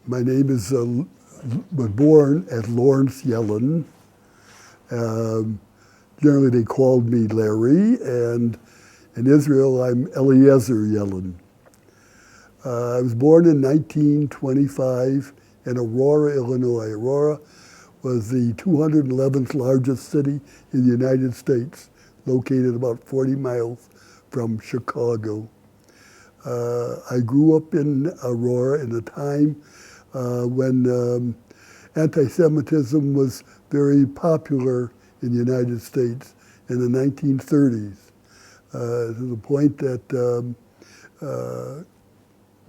My name is, was born as Lawrence Yelin. Generally they called me Lary, and in Israel I'm Eliezer Yelin. I was born in 1925 in Aurora, Illinois. Aurora was the 211th largest city in the United States, located about 40 miles from Chicago. I grew up in Aurora in a time when anti-Semitism was very popular in the United States in the 1930s, to the point that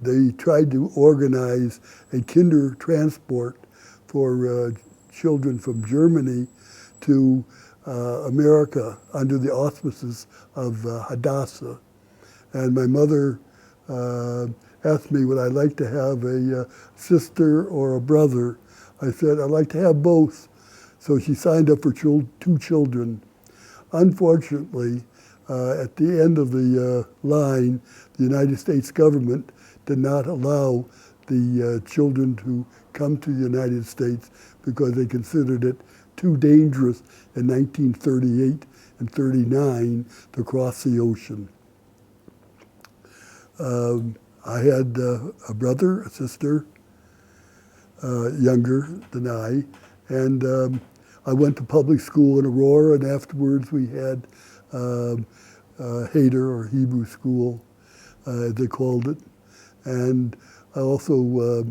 they tried to organize a kinder transport for children from Germany to America under the auspices of Hadassah. And my mother asked me would I like to have a sister or a brother. I said I'd like to have both. So she signed up for two children. Unfortunately, at the end of the line, the United States government did not allow the children to come to the United States because they considered it too dangerous in 1938 and 39 to cross the ocean. I had a brother, a sister, younger than I, and I went to public school in Aurora, and afterwards we had Heder, or Hebrew school, as they called it. And I also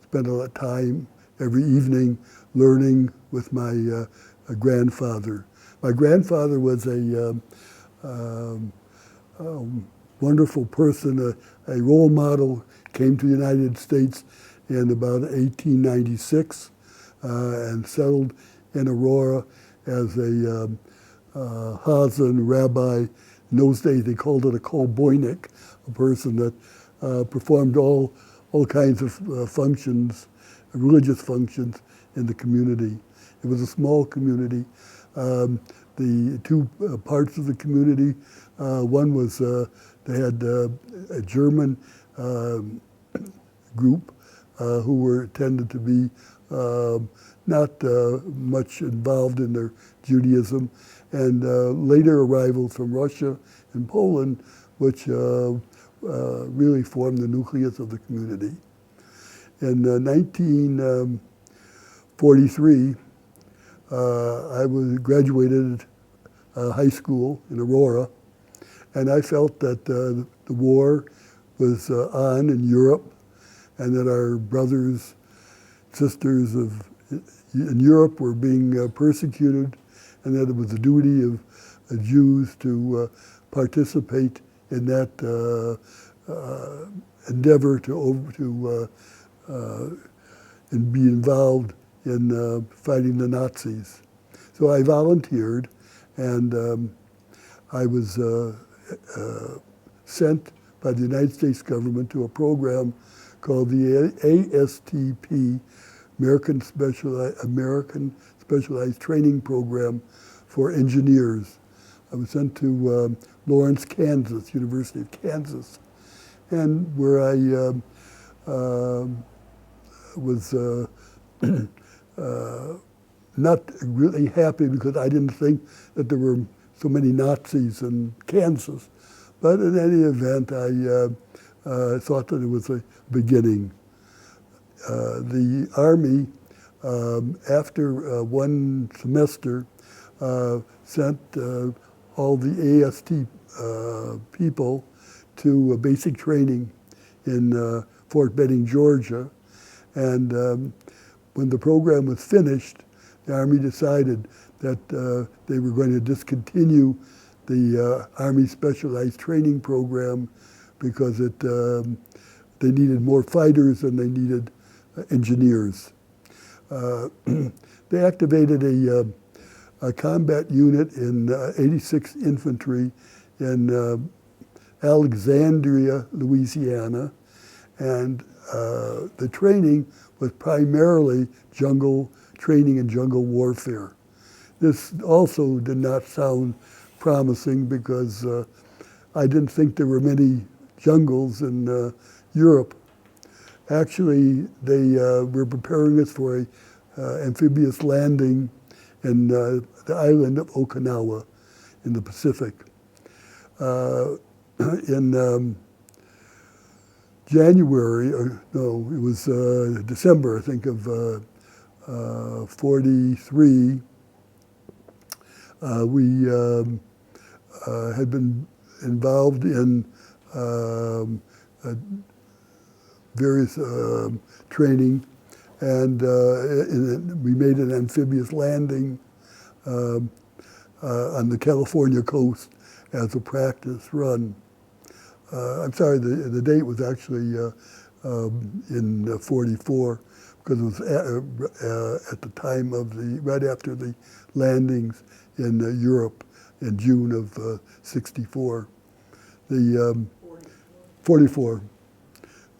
spent a lot of time every evening learning with my grandfather. My grandfather was a wonderful person, a role model, came to the United States in about 1896 and settled in Aurora as a Chazan rabbi. In those days they called it a kolboinik, a person that performed all kinds of functions, religious functions in the community. It was a small community. The two parts of the community, one was they had a German group who tended to be not much involved in their Judaism, and later arrivals from Russia and Poland, which really formed the nucleus of the community. In 1943, I graduated high school in Aurora, and I felt that the war was on in Europe, and that our brothers, sisters in Europe were being persecuted, and that it was the duty of Jews to participate in that endeavor and be involved in fighting the Nazis. So I volunteered, and I was sent by the United States government to a program called the ASTP, American Specialized Training Program for Engineers. I was sent to Lawrence, Kansas, University of Kansas, and where I was not really happy because I didn't think that there were so many Nazis in Kansas. But in any event, I thought that it was a beginning. The Army, after one semester, sent all the AST people to basic training in Fort Benning, Georgia. And when the program was finished, the Army decided that they were going to discontinue the Army Specialized Training Program because they needed more fighters than they needed engineers. They activated a combat unit in 86th Infantry in Alexandria, Louisiana, and the training was primarily jungle training and jungle warfare. This also did not sound promising because I didn't think there were many jungles in Europe. Actually, they were preparing us for a amphibious landing in the island of Okinawa in the Pacific. In January, or no, it was December, I think, of 43, we had been involved in various training, and we made an amphibious landing on the California coast as a practice run. I'm sorry, the date was actually in 44, because it was at the time of right after the landings in Europe in June of 64. The 44.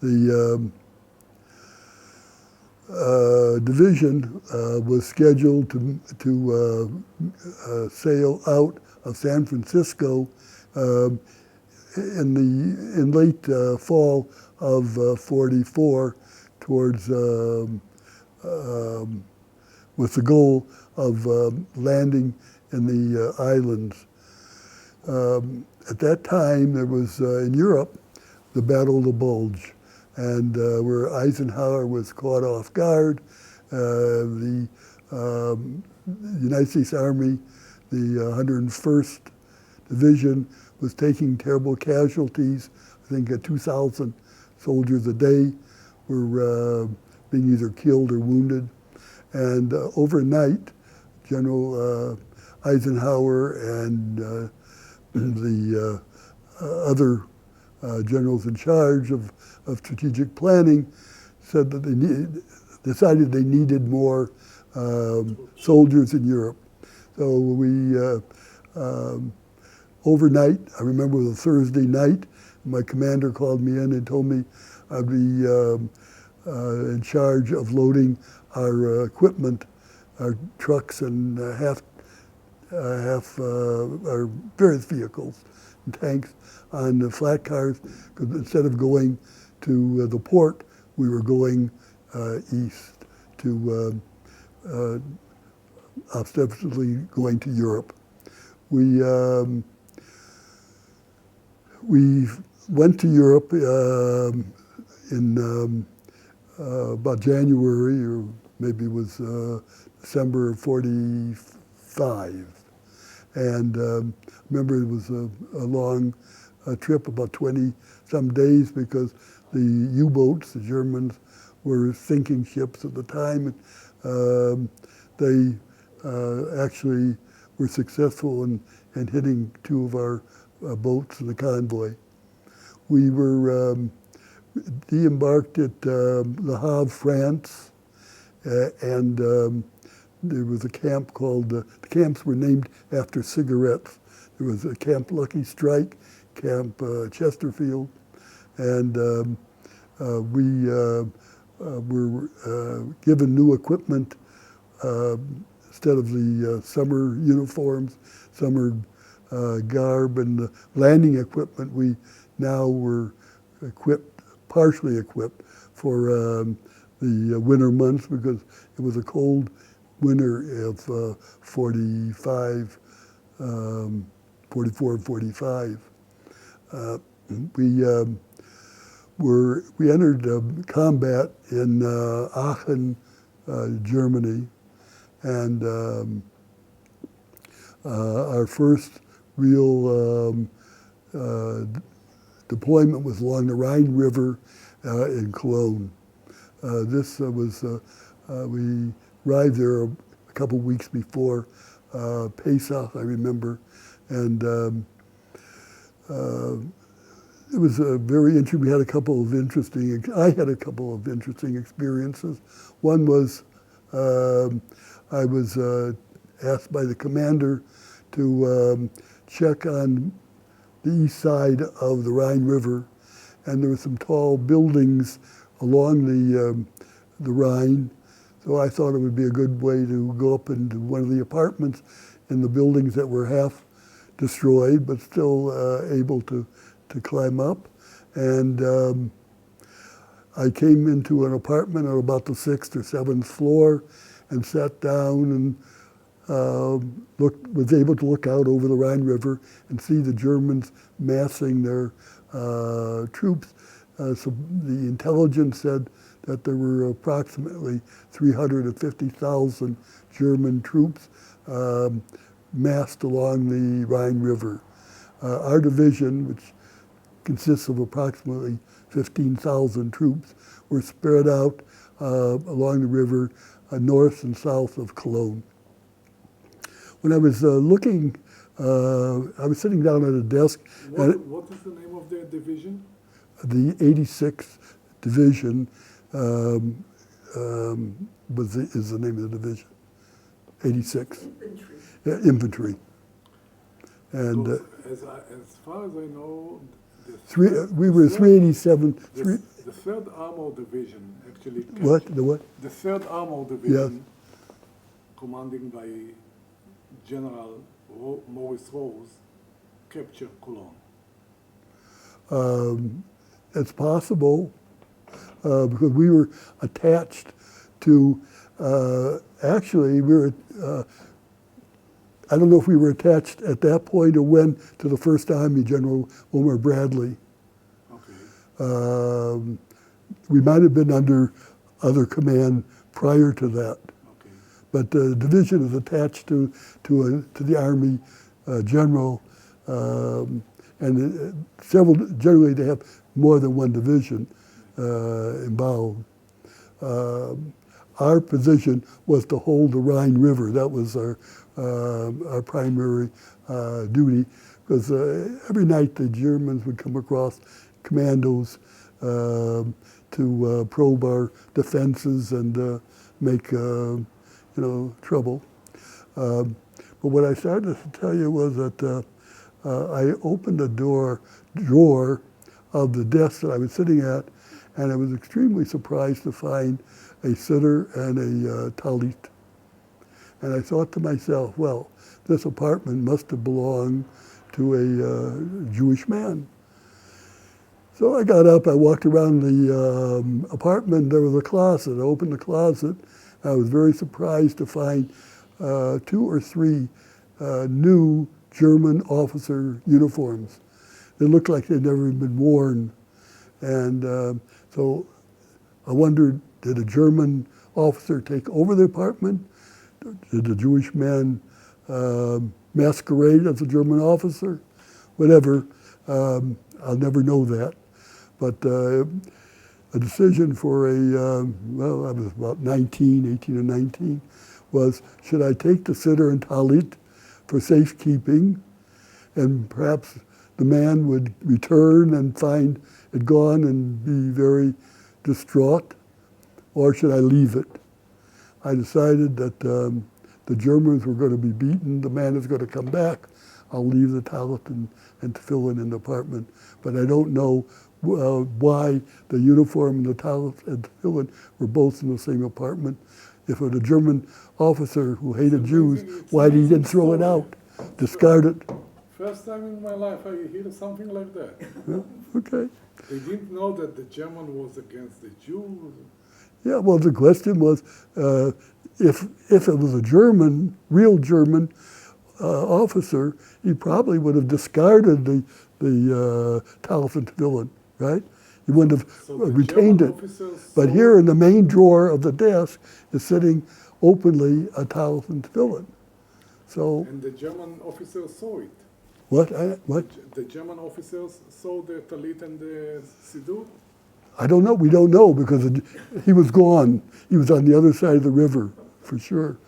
The division was scheduled to sail out of San Francisco in late fall of 44 towards with the goal of landing in the islands. At that time, there was in Europe the Battle of the Bulge, and where Eisenhower was caught off guard. The United States Army, the 101st Division, was taking terrible casualties. I think 2,000 soldiers a day were being either killed or wounded. And overnight, General Eisenhower and the other generals in charge of strategic planning said that they decided they needed more soldiers in Europe. So we, overnight, I remember it was a Thursday night, my commander called me in and told me I'd be in charge of loading our equipment, our trucks and our various vehicles and tanks on the flat cars, because instead of going to the port, we were going east to ostensibly going to Europe. We went to Europe in about January, or maybe it was December of 45. And remember, it was a long trip, about 20-some days, because the U-boats, the Germans, were sinking ships at the time. They actually were successful in hitting two of our boats in the convoy. We were de-embarked at Le Havre, France, and there was a camp called, the camps were named after cigarettes. There was a Camp Lucky Strike, Camp Chesterfield, and we were given new equipment instead of the summer uniforms, summer garb and the landing equipment. We now were partially equipped for the winter months, because it was a cold winter of 44 and 45. We entered combat in Aachen, Germany, and our first real deployment was along the Rhine River in Cologne. This was, we arrived there a couple weeks before Pesach, I remember, and it was very interesting. We had a couple of interesting, I had a couple of interesting experiences. One was I was asked by the commander to check on the east side of the Rhine River, and there were some tall buildings along the Rhine. So I thought it would be a good way to go up into one of the apartments in the buildings that were half destroyed, but still able to climb up. And I came into an apartment on about the 6th or 7th floor and sat down and was able to look out over the Rhine River and see the Germans massing their troops. So the intelligence said that there were approximately 350,000 German troops massed along the Rhine River. Our division, which consists of approximately 15,000 troops, were spread out along the river north and south of Cologne. When I was looking, I was sitting down at a desk. What is the name of the division? The 86th Division is the name of the division. 86. Infantry. Yeah, infantry. And As far as I know, we were 387. The 3rd Armored Division actually. What? The what? The 3rd Armored Division, Yes. commanding by General Maurice Rose, captured Cologne. It's possible because we were attached to. Actually, we were. I don't know if we were attached at that point or when to the First Army, General Wilmer Bradley. Okay. We might have been under other command prior to that, Okay. but the division is attached to the Army general, and several. Generally, they have more than one division involved. Our position was to hold the Rhine River. That was our primary duty, because every night the Germans would come across commandos to probe our defenses and make trouble. But what I started to tell you was that I opened a drawer of the desk that I was sitting at, and I was extremely surprised to find a sitter and a talit. And I thought to myself, well, this apartment must have belonged to a Jewish man. So I got up, I walked around the apartment, there was a closet. I opened the closet, and I was very surprised to find 2 or 3 new German officer uniforms. They looked like they'd never been worn. And so I wondered, did a German officer take over the apartment? Did the Jewish man masquerade as a German officer? Whatever, I'll never know that. But a decision for well, I was about 18 or 19, was should I take the sitter and talit for safekeeping, and perhaps the man would return and find it gone and be very distraught, or should I leave it? I decided that the Germans were going to be beaten, the man is going to come back, I'll leave the talit and tefillin in the apartment. But I don't know why the uniform and the talit and tefillin were both in the same apartment. If it was a German officer who hated Jews, why did he didn't throw it out, discard it? First time in my life I hear something like that. Yeah, okay. They didn't know that the German was against the Jews. Yeah, well, the question was, if it was a German, real German officer, he probably would have discarded the talit and tefillin, right? He wouldn't have retained it. But here in the main drawer of the desk is sitting openly a talit and tefillin. So. And the German officers saw it. What? The German officers saw the talit and the siddur? I don't know. We don't know because he was gone. He was on the other side of the river, for sure.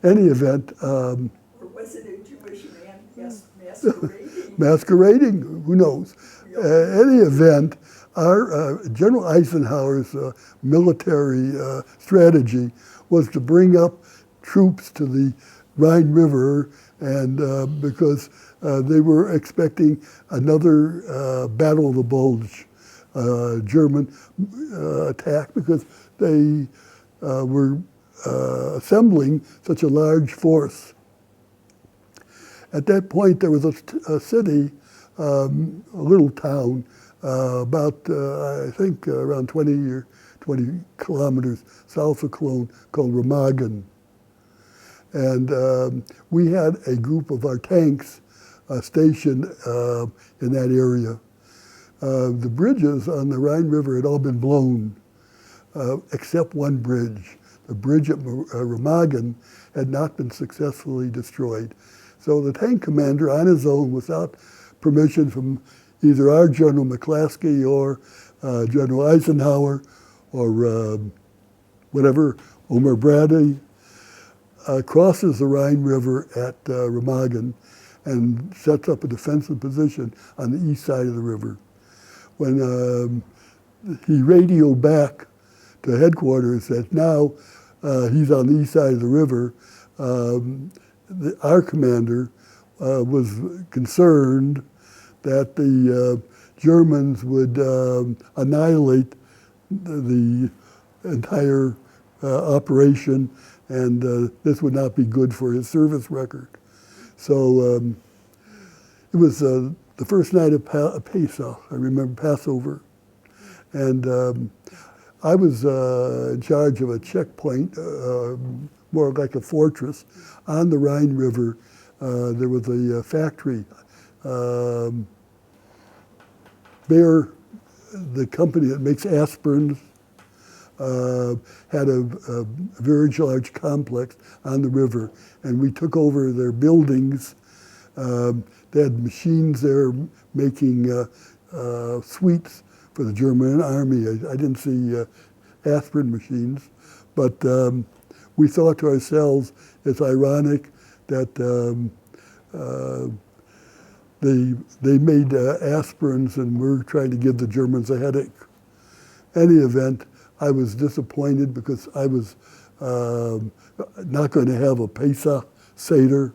Any event. Or was it a Jewish man masquerading? Masquerading, who knows? Any event, our General Eisenhower's military strategy was to bring up troops to the Rhine River, and because they were expecting another Battle of the Bulge. German attack, because they were assembling such a large force. At that point, there was a city, a little town about, I think, around 20 kilometers south of Cologne, called Remagen. And we had a group of our tanks stationed in that area. The bridges on the Rhine River had all been blown, except one bridge. The bridge at Remagen had not been successfully destroyed. So the tank commander, on his own, without permission from either our General McClaskey or General Eisenhower or whatever, Omar Brady, crosses the Rhine River at Remagen and sets up a defensive position on the east side of the river. When he radioed back to headquarters that now he's on the east side of the river, our commander was concerned that the Germans would annihilate the entire operation, and this would not be good for his service record. So it was the first night of Pesach, I remember Passover, and I was in charge of a checkpoint, more like a fortress, on the Rhine River. There was a factory. Bayer, the company that makes aspirins, had a very large complex on the river, and we took over their buildings. They had machines there making sweets for the German army. I didn't see aspirin machines, but we thought to ourselves, it's ironic that they made aspirins and we're trying to give the Germans a headache. Any event, I was disappointed because I was not going to have a Pesach Seder.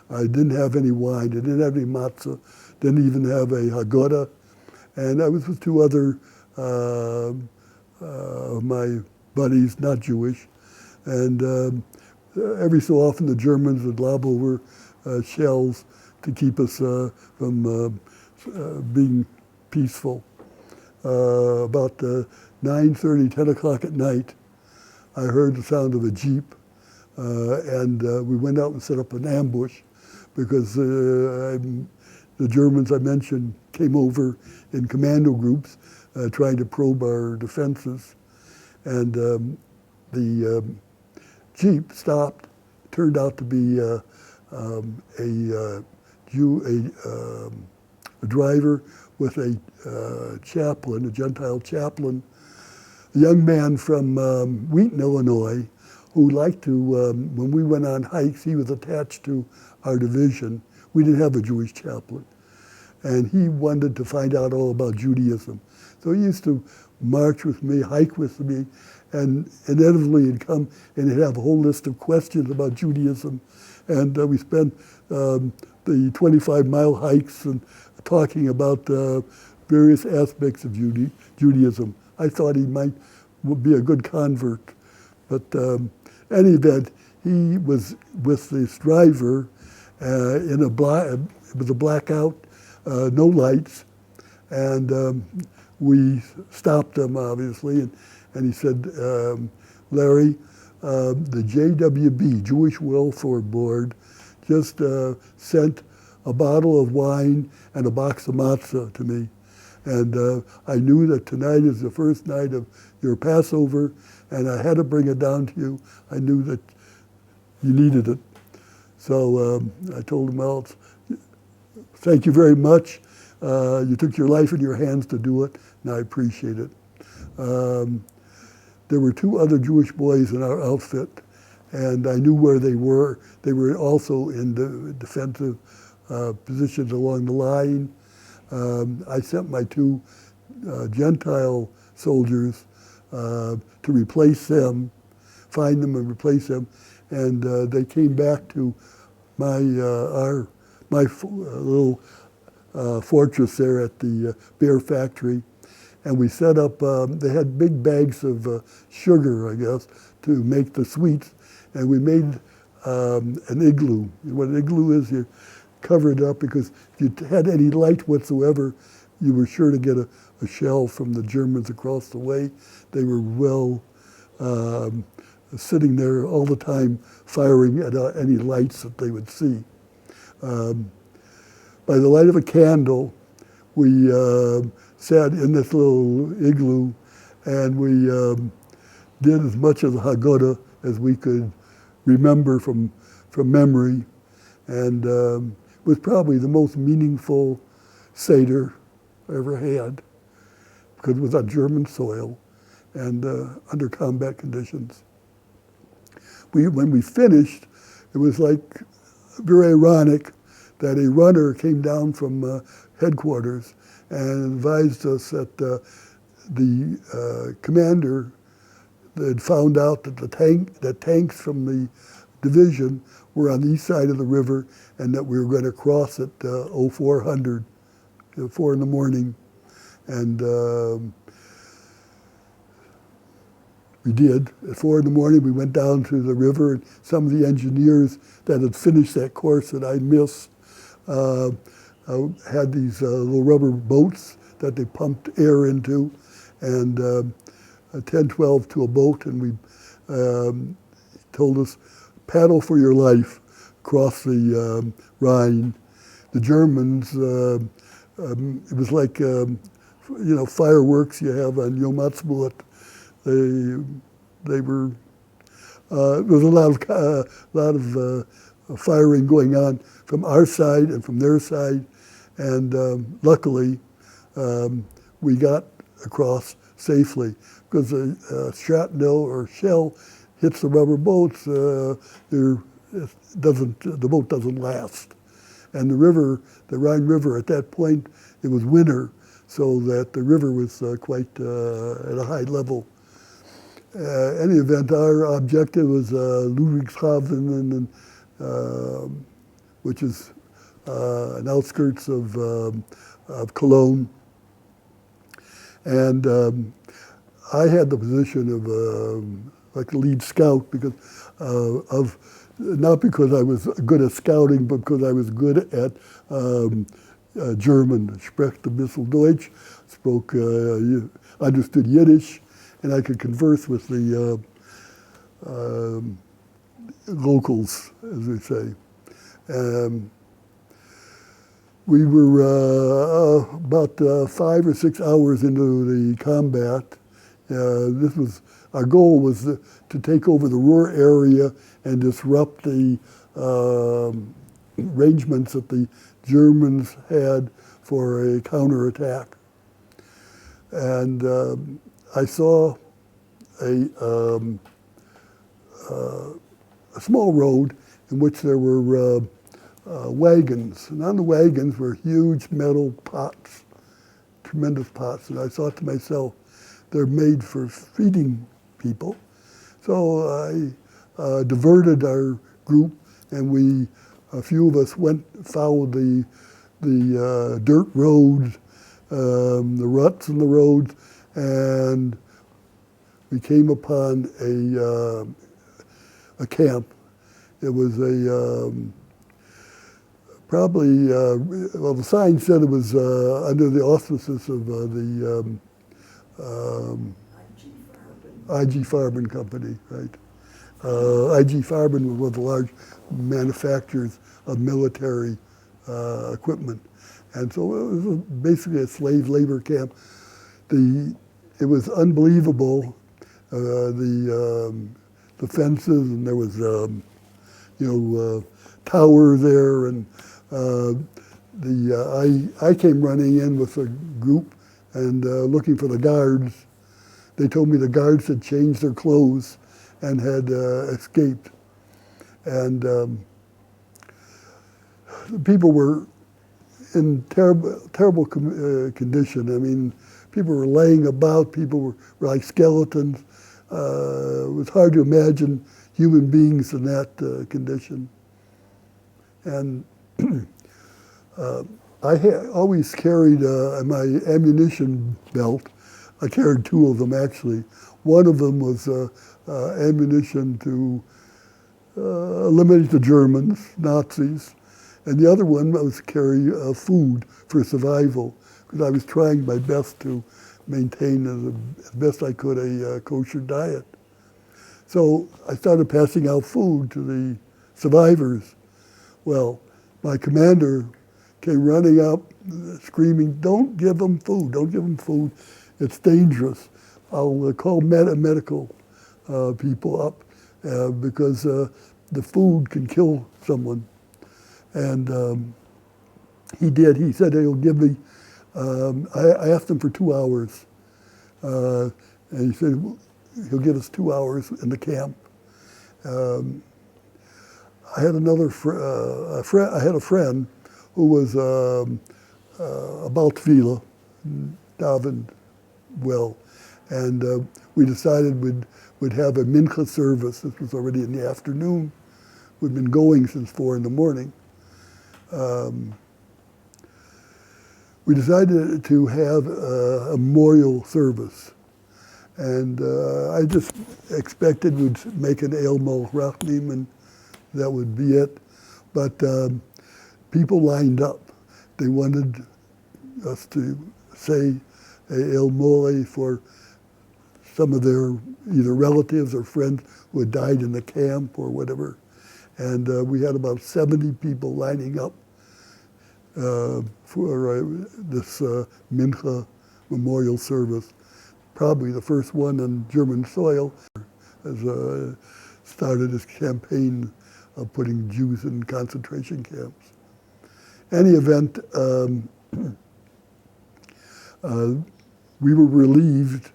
I didn't have any wine, I didn't have any matzah, didn't even have a Haggadah, and I was with two other my buddies, not Jewish, and every so often the Germans would lob over shells to keep us from being peaceful. About 9:30, 10 o'clock at night, I heard the sound of a Jeep, and we went out and set up an ambush because the Germans I mentioned came over in commando groups trying to probe our defenses. And the Jeep stopped. Turned out to be a driver with a chaplain, a Gentile chaplain, a young man from Wheaton, Illinois, who liked to, when we went on hikes, he was attached to our division. We didn't have a Jewish chaplain. And he wanted to find out all about Judaism. So he used to march with me, hike with me, and inevitably he'd come and he'd have a whole list of questions about Judaism. And we spent the 25-mile hikes and talking about various aspects of Judaism. I thought he might be a good convert. But any event, he was with this driver in it was a blackout, no lights, and we stopped him, obviously, and he said, Larry, the JWB, Jewish Welfare Board, just sent a bottle of wine and a box of matzah to me. And I knew that tonight is the first night of your Passover, and I had to bring it down to you. I knew that you needed it. So I told him, well, thank you very much. You took your life in your hands to do it, and I appreciate it. There were two other Jewish boys in our outfit, and I knew where they were. They were also in the defensive positions along the line. I sent my two Gentile soldiers to replace them, find them and replace them, and they came back to my little fortress there at the beer factory, and we set up, they had big bags of sugar, I guess, to make the sweets, and we made an igloo. What an igloo is, you cover it up, because if you had any light whatsoever, you were sure to get a shell from the Germans across the way. They were well sitting there all the time firing at any lights that they would see. By the light of a candle, we sat in this little igloo, and we did as much of the Haggadah as we could remember from memory, and it was probably the most meaningful Seder I ever had, because it was on German soil and under combat conditions. When we finished, it was like very ironic that a runner came down from headquarters and advised us that the commander had found out that the tanks from the division were on the east side of the river, and that we were going to cross at 0400, 4 in the morning, and we did. At 4 in the morning, we went down to the river, and some of the engineers that had finished that course that I missed had these little rubber boats that they pumped air into, and 10, 12 to a boat, and we told us, paddle for your life across the Rhine. The Germans, it was like, fireworks you have on Yom Ha'atzmaut. They were, there was a lot of firing going on from our side and from their side, and luckily we got across safely, because a shrapnel or shell hits the rubber boats, the boat doesn't last. And the Rhine River, at that point, it was winter, so that the river was quite at a high level. Any event, our objective was Ludwigshafen, which is an outskirts of Cologne. And I had the position of like the lead scout, because not because I was good at scouting, but because I was good at German. Sprach ein bisschen Deutsch, spoke, understood Yiddish, and I could converse with the locals, as they say. We were about 5 or 6 hours into the combat. Our goal was to take over the Ruhr area and disrupt the arrangements that the Germans had for a counterattack. And I saw a small road in which there were wagons, and on the wagons were huge metal pots, tremendous pots, and I thought to myself, they're made for feeding people. So I diverted our group, and a few of us followed the dirt roads, the ruts in the roads, and we came upon a camp. It was probably, the sign said it was under the auspices of the IG Farben Company, right? IG Farben was one of the large manufacturers of military equipment. And so it was basically a slave labor camp. It was unbelievable, the fences, and there was, tower there, and I came running in with a group and looking for the guards. They told me the guards had changed their clothes and had escaped. And the people were in terrible condition. I mean, people were laying about, people were like skeletons. It was hard to imagine human beings in that condition. And I always carried my ammunition belt. I carried 2 of them, actually. One of them was ammunition to eliminate the Germans, Nazis, And the other one was to carry food for survival, because I was trying my best to maintain as best I could a kosher diet. So I started passing out food to the survivors. Well, my commander came running up, screaming, "Don't give them food, don't give them food. It's dangerous. I'll call medical people up because the food can kill someone." And he did. He said he'll give me, I asked him for 2 hours. And he said he'll give us 2 hours in the camp. I had another I had a friend who was about tefillah, davened well, and we decided we'd have a mincha service. This was already in the afternoon. We'd been going since 4 in the morning. We decided to have a memorial service, and I just expected we'd make an El Mol Rachmim and that would be it. But people lined up. They wanted us to say El Mole for some of their either relatives or friends who had died in the camp or whatever. And we had about 70 people lining up for this Mincha memorial service. Probably the first one on German soil, as started this campaign of putting Jews in concentration camps. Any event, we were relieved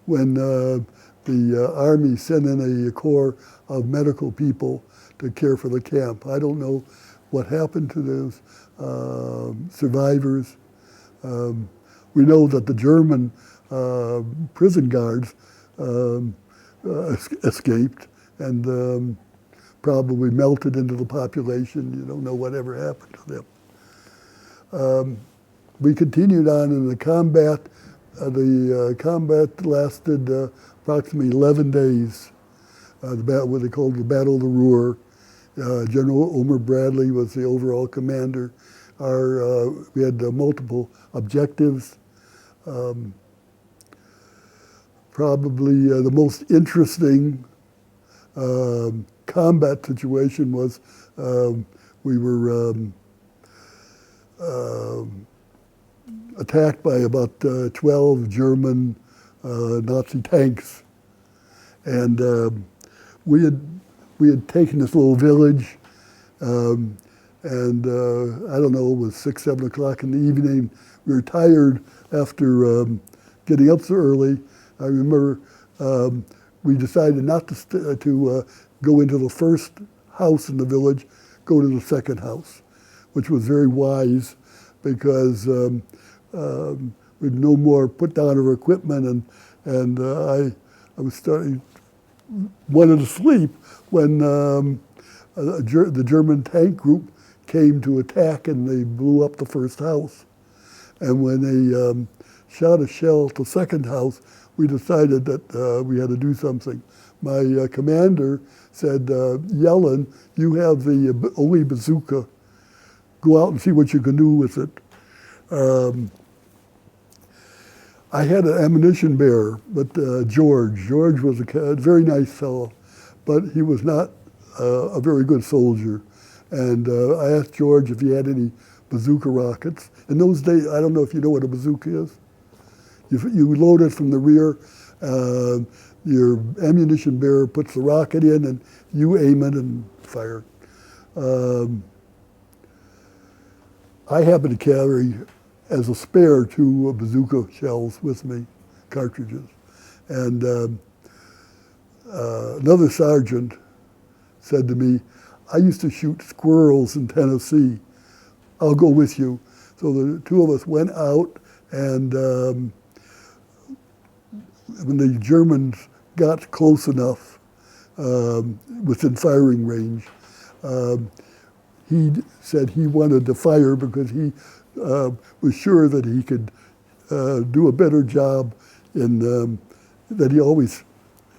when the Army sent in a corps of medical people to care for the camp. I don't know what happened to those survivors. We know that the German prison guards escaped and probably melted into the population. You don't know whatever happened to them. We continued on in the combat. The combat lasted approximately 11 days. What they called the Battle of the Ruhr. General Omer Bradley was the overall commander. We had multiple objectives. Probably the most interesting combat situation was we were attacked by about 12 German Nazi tanks, and we had taken this little village, and I don't know, it was 6, 7 o'clock in the evening. We were tired after getting up so early. I remember we decided not to go into the first house in the village, go to the second house, which was very wise because we'd no more put down our equipment, and I was wanted to sleep when the German tank group came to attack, and they blew up the first house. And when they shot a shell at the second house, we decided that we had to do something. My commander said, "Yelin, you have the only bazooka. Go out and see what you can do with it." I had an ammunition bearer, but George was a very nice fellow, but he was not a very good soldier. And I asked George if he had any bazooka rockets. In those days, I don't know if you know what a bazooka is. You load it from the rear. Your ammunition bearer puts the rocket in, and you aim it and fire. I happen to carry, as a spare, 2 bazooka shells with me, cartridges. And another sergeant said to me, "I used to shoot squirrels in Tennessee. I'll go with you." So the 2 of us went out, and when the Germans got close enough within firing range, he said he wanted to fire because he was sure that he could do a better job in that he always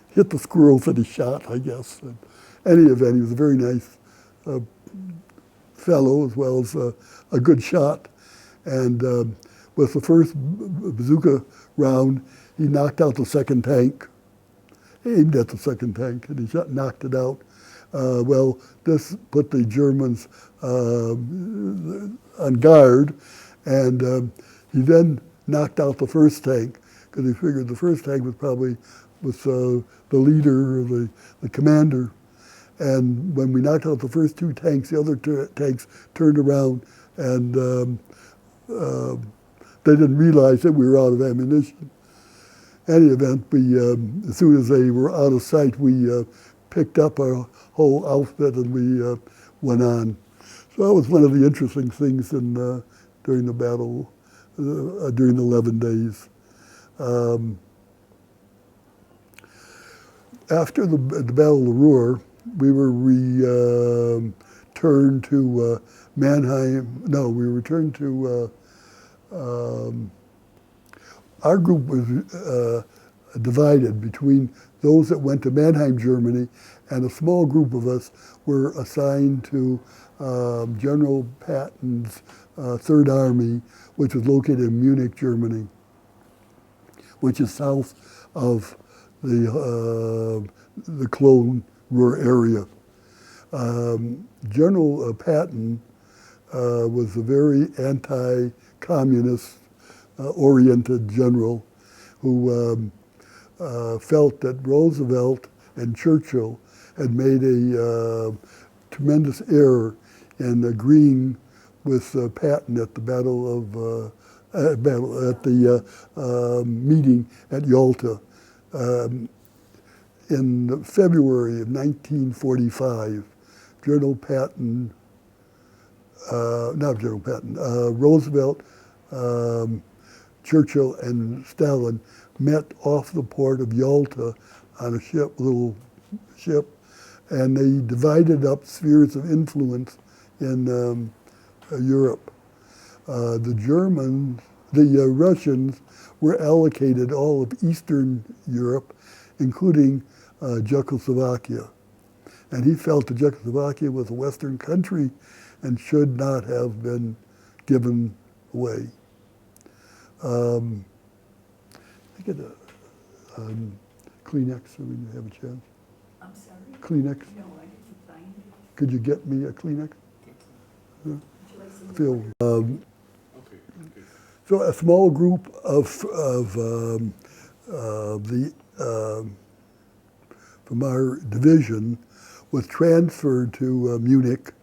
hit the squirrels that he shot, I guess. In any event, he was a very nice fellow as well as a good shot. And with the first bazooka round, he knocked out the second tank. He aimed at the second tank and he knocked it out. Well, this put the Germans on guard, and he then knocked out the first tank because he figured the first tank was probably the leader or the commander. And when we knocked out the first two tanks, the other tanks turned around and they didn't realize that we were out of ammunition. In any event, we, as soon as they were out of sight, we picked up our whole outfit and we went on. So that was one of the interesting things during the battle, during the 11 days. After the Battle of the Ruhr, we were returned to Mannheim. No, we returned to, our group was divided between those that went to Mannheim, Germany, and a small group of us were assigned to General Patton's Third Army, which was located in Munich, Germany, which is south of the Cologne Ruhr area. General Patton was a very anti-communist oriented general who felt that Roosevelt and Churchill had made a tremendous error in agreeing with Patton at the meeting at Yalta. In February of 1945, Roosevelt, Churchill, and Stalin met off the port of Yalta on a little ship, and they divided up spheres of influence in Europe. The Russians were allocated all of Eastern Europe, including Czechoslovakia. And he felt that Czechoslovakia was a Western country and should not have been given away. I get a Kleenex so we can have a chance. I'm sorry? Kleenex. No, I didn't find it. Could you get me a Kleenex? Would you like some I feel. Okay. So a small group from our division was transferred to Munich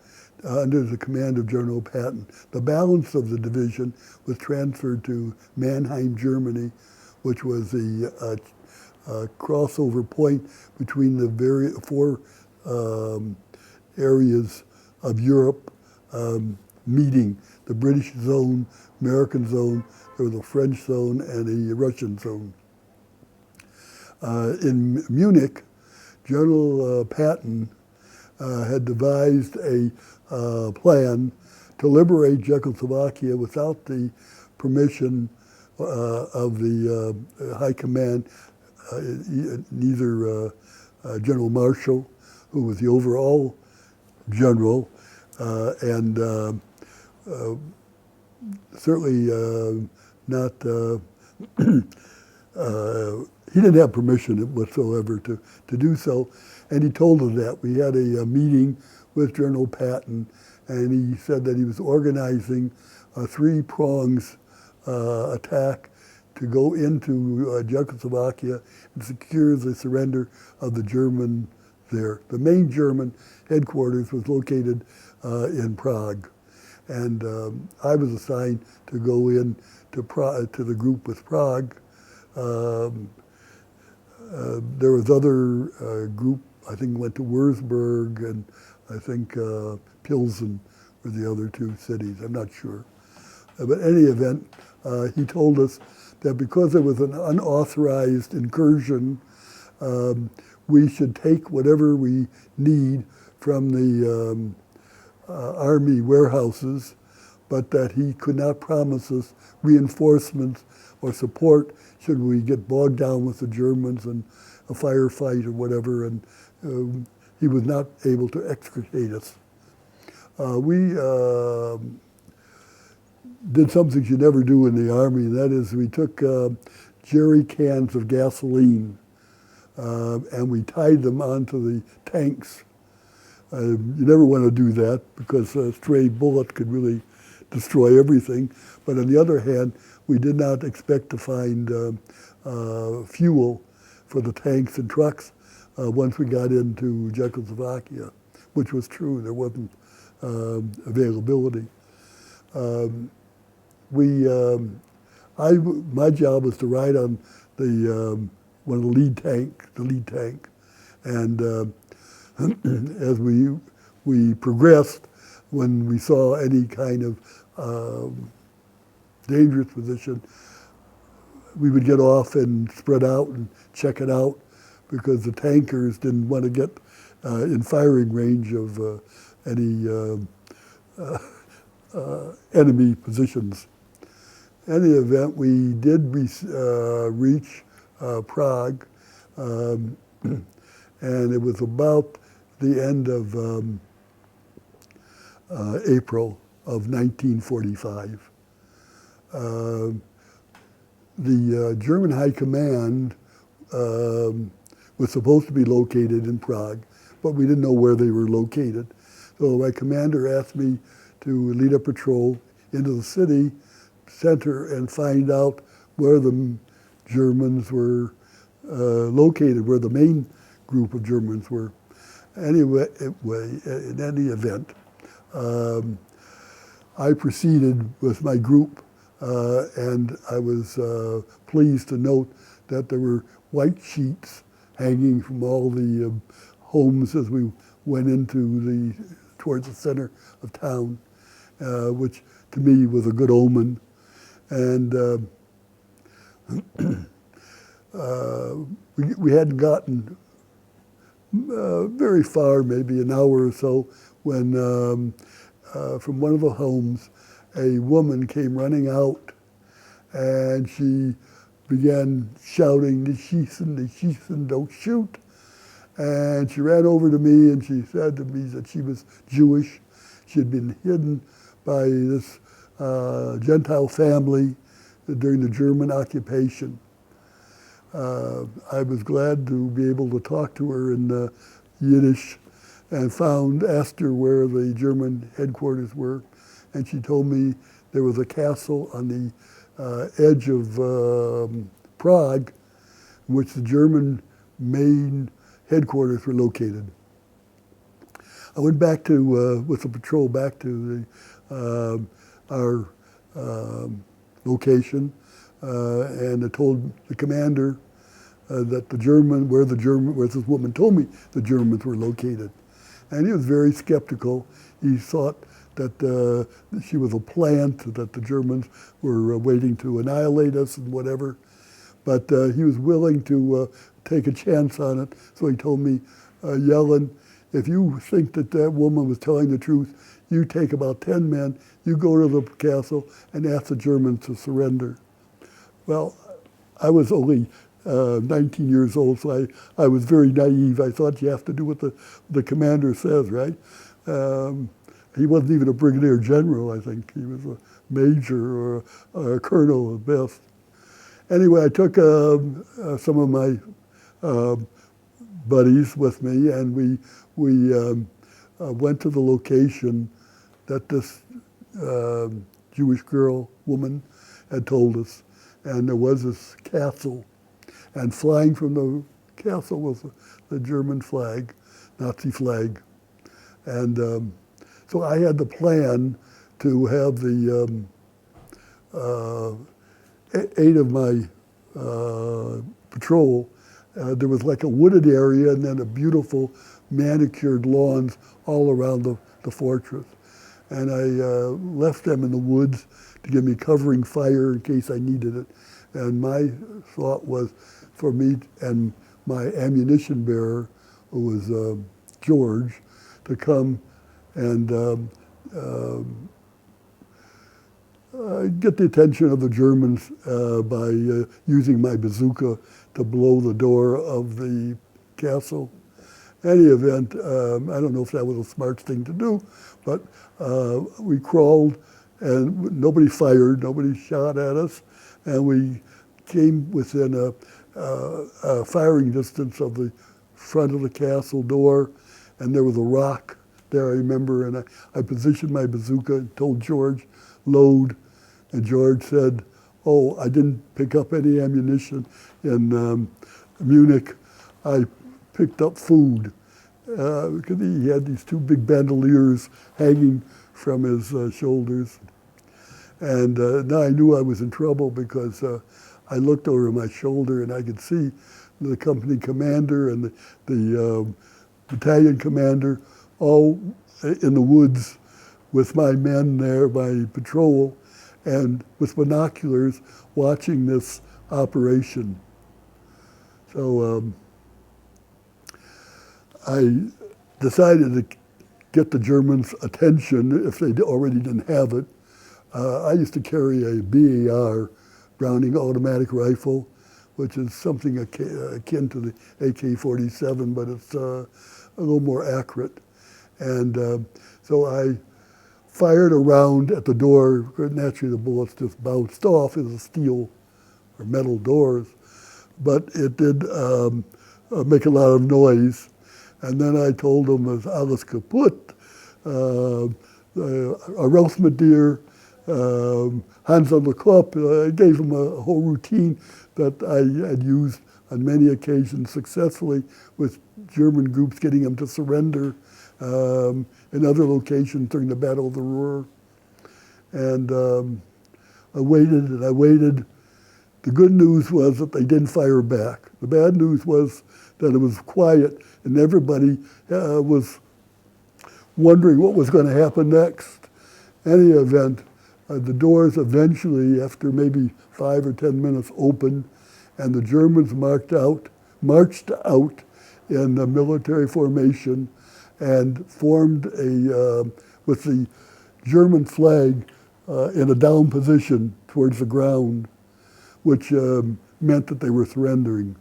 under the command of General Patton. The balance of the division was transferred to Mannheim, Germany, which was the crossover point between the four areas of Europe meeting: the British zone, American zone, there was a French zone, and a Russian zone. In Munich, General Patton had devised a plan to liberate Czechoslovakia without the permission of the High Command, neither General Marshall, who was the overall general, and certainly not, he didn't have permission whatsoever to do so, and he told us that. We had a meeting with General Patton, and he said that he was organizing a three-prongs attack to go into Czechoslovakia and secure the surrender of the German there. The main German headquarters was located in Prague, and I was assigned to go in to the group with Prague. There was other group, I think, went to Würzburg, and I think Pilsen were the other two cities. I'm not sure. But in any event, he told us that because it was an unauthorized incursion, we should take whatever we need from the army warehouses, but that he could not promise us reinforcements or support should we get bogged down with the Germans and a firefight or whatever, and he was not able to extricate us. We did something you never do in the Army, and that is we took jerry cans of gasoline and we tied them onto the tanks. You never want to do that because a stray bullet could really destroy everything. But on the other hand, we did not expect to find fuel for the tanks and trucks once we got into Czechoslovakia, which was true. There wasn't availability. My job was to ride on the one of the lead tank, and as we progressed, when we saw any kind of dangerous position, we would get off and spread out and check it out, because the tankers didn't want to get in firing range of any enemy positions. In any event, we did reach Prague, and it was about the end of April of 1945. The German High Command was supposed to be located in Prague, but we didn't know where they were located. So my commander asked me to lead a patrol into the city center and find out where the Germans were located, where the main group of Germans were. Anyway, in any event, I proceeded with my group, and I was pleased to note that there were white sheets hanging from all the homes as we went towards the center of town, which to me was a good omen. And we hadn't gotten very far, maybe an hour or so, when from one of the homes, a woman came running out, and she began shouting, "The schießen, don't shoot." And she ran over to me and she said to me that she was Jewish. She had been hidden by this Gentile family during the German occupation. I was glad to be able to talk to her in Yiddish, and asked her where the German headquarters were, and she told me there was a castle on the edge of Prague, in which the German main headquarters were located. I went back to, with the patrol, back to our location, and I told the commander that where this woman told me the Germans were located. And he was very skeptical. He thought that she was a plant, that the Germans were waiting to annihilate us and whatever. But he was willing to take a chance on it. So he told me, Yelin, if you think that woman was telling the truth, you take about 10 men, you go to the castle and ask the Germans to surrender. Well, I was only 19 years old, so I was very naive. I thought you have to do what the commander says, right? He wasn't even a brigadier general, I think. He was a major or a colonel at best. Anyway, I took some of my buddies with me, and we went to the location that this Jewish woman had told us. And there was this castle, and flying from the castle was the German flag, Nazi flag. And so I had the plan to have the 8 of my patrol. There was like a wooded area and then a beautiful manicured lawns all around the fortress. And I left them in the woods to give me covering fire in case I needed it. And my thought was for me and my ammunition bearer, who was George, to come and get the attention of the Germans by using my bazooka to blow the door of the castle. Any event, I don't know if that was a smart thing to do, but we crawled and nobody fired, nobody shot at us, and we came within a firing distance of the front of the castle door, and there was a rock there, I remember, and I positioned my bazooka and told George, load, and George said, oh, I didn't pick up any ammunition in Munich. I picked up food, because he had these two big bandoliers hanging from his shoulders. And now I knew I was in trouble because I looked over my shoulder and I could see the company commander and the battalion commander all in the woods with my men there by patrol and with binoculars watching this operation. So I decided to get the Germans' attention if they already didn't have it. I used to carry a BAR, Browning automatic rifle, which is something akin to the AK-47, but it's a little more accurate. And so I fired a round at the door. Naturally, the bullets just bounced off. It was steel or metal doors, but it did make a lot of noise. And then I told them, alles kaputt, roast mit dir, hands on the Kopf. I gave them a whole routine that I had used on many occasions successfully with German groups, getting them to surrender in other locations during the Battle of the Ruhr. And I waited and I waited. The good news was that they didn't fire back. The bad news was that it was quiet and everybody was wondering what was going to happen next. Any event, the doors eventually, after maybe 5 or 10 minutes, opened, and the Germans marched out in the military formation and formed with the German flag in a down position towards the ground, which meant that they were surrendering,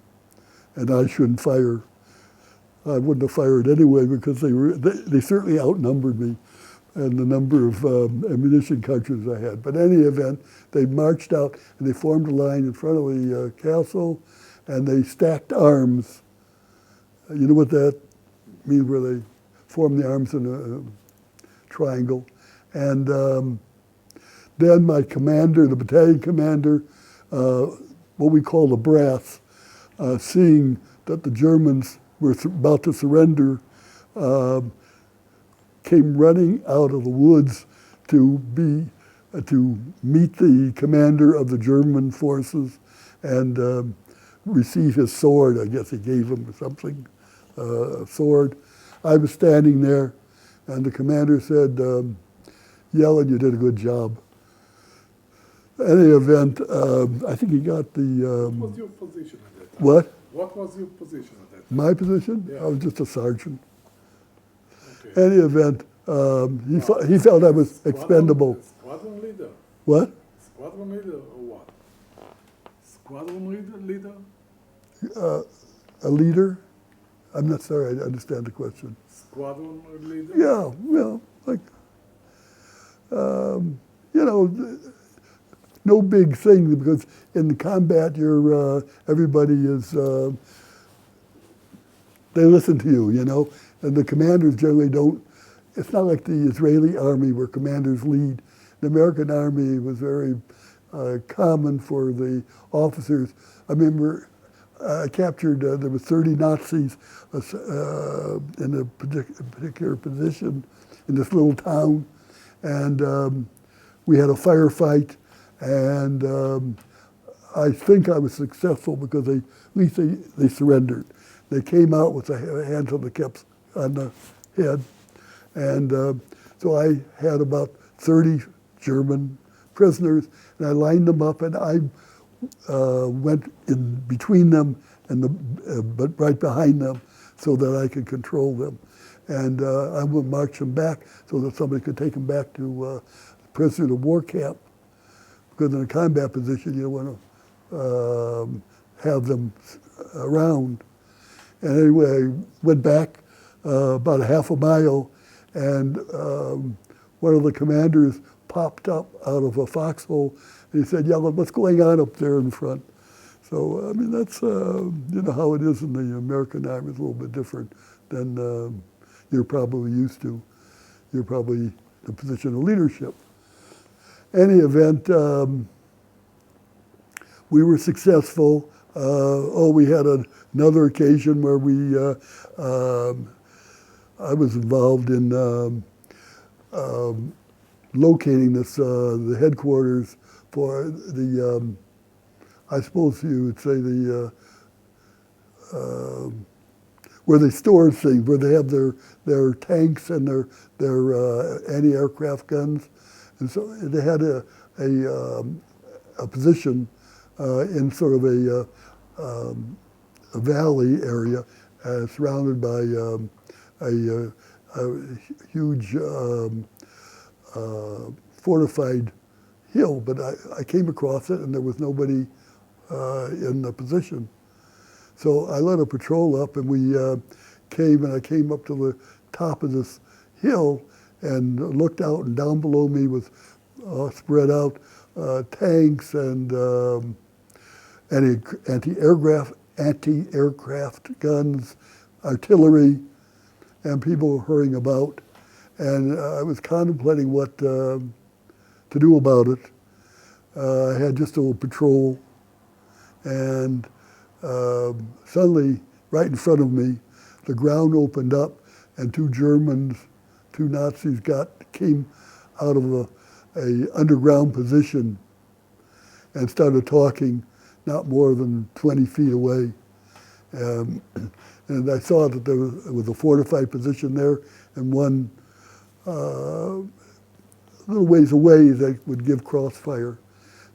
and I shouldn't fire. I wouldn't have fired anyway because they certainly outnumbered me and the number of ammunition cartridges I had. But in any event, they marched out and they formed a line in front of the castle and they stacked arms. You know what that means, where they form the arms in a triangle. And then my commander, the battalion commander, what we call the brass, seeing that the Germans were about to surrender, came running out of the woods to meet the commander of the German forces and receive his sword. I guess he gave him something, a sword. I was standing there, and the commander said, Yelin, you did a good job. Any event, I think he got the... What was your position at that time? What? What was your position at that time? My position? Yeah. I was just a sergeant. Okay. Any event, he felt I was expendable. Squadron leader? What? Squadron leader or what? Squadron leader? A leader? I'm not sorry, I understand the question. Squadron leader? Yeah, well, like, you know, no big thing, because in combat, everybody is, they listen to you, you know, and the commanders generally don't. It's not like the Israeli army where commanders lead. The American army was very common for the officers. I remember I captured, there were 30 Nazis in a particular position in this little town, and we had a firefight, and I think I was successful because at least they surrendered. They came out with their hands on the head, and so I had about 30 German prisoners, and I lined them up, and I went in between them and but right behind them so that I could control them. And I would march them back so that somebody could take them back to prisoner of war camp. Because in a combat position, you don't want to have them around. And anyway, I went back about a half a mile, and one of the commanders popped up out of a foxhole, and he said, "Yelin, what's going on up there in front?" So, I mean, that's, you know, how it is in the American Army is a little bit different than you're probably used to. You're probably in a position of leadership. Any event, we were successful. We had another occasion where I was involved in locating the headquarters for the, I suppose you would say where they store things, where they have their tanks and their anti-aircraft guns. And so they had a position in sort of a valley area surrounded by a huge fortified hill. But I came across it and there was nobody in the position. So I led a patrol up and I came up to the top of this hill and looked out, and down below me was spread out tanks and anti-aircraft guns, artillery, and people hurrying about. And I was contemplating what to do about it. I had just a little patrol, and suddenly, right in front of me, the ground opened up, and two Nazis came out of a underground position and started talking not more than 20 feet away. And I saw that there was a fortified position there, and one little ways away they would give crossfire.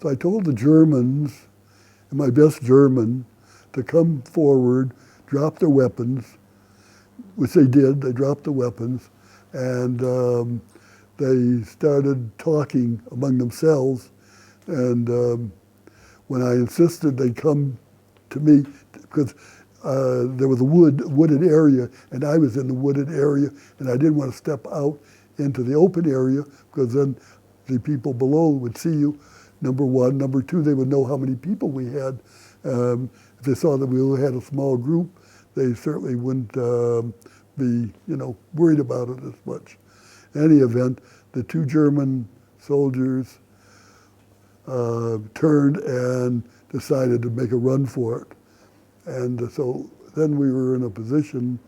So I told the Germans, in my best German, to come forward, drop their weapons, which they did. They dropped the weapons, and they started talking among themselves. And when I insisted they come to me, because there was a wooded area, and I was in the wooded area, and I didn't want to step out into the open area, because then the people below would see you, number one. Number two, they would know how many people we had. If they saw that we only had a small group, they certainly wouldn't be, worried about it as much. In any event, the two German soldiers turned and decided to make a run for it. And so then we were in a position,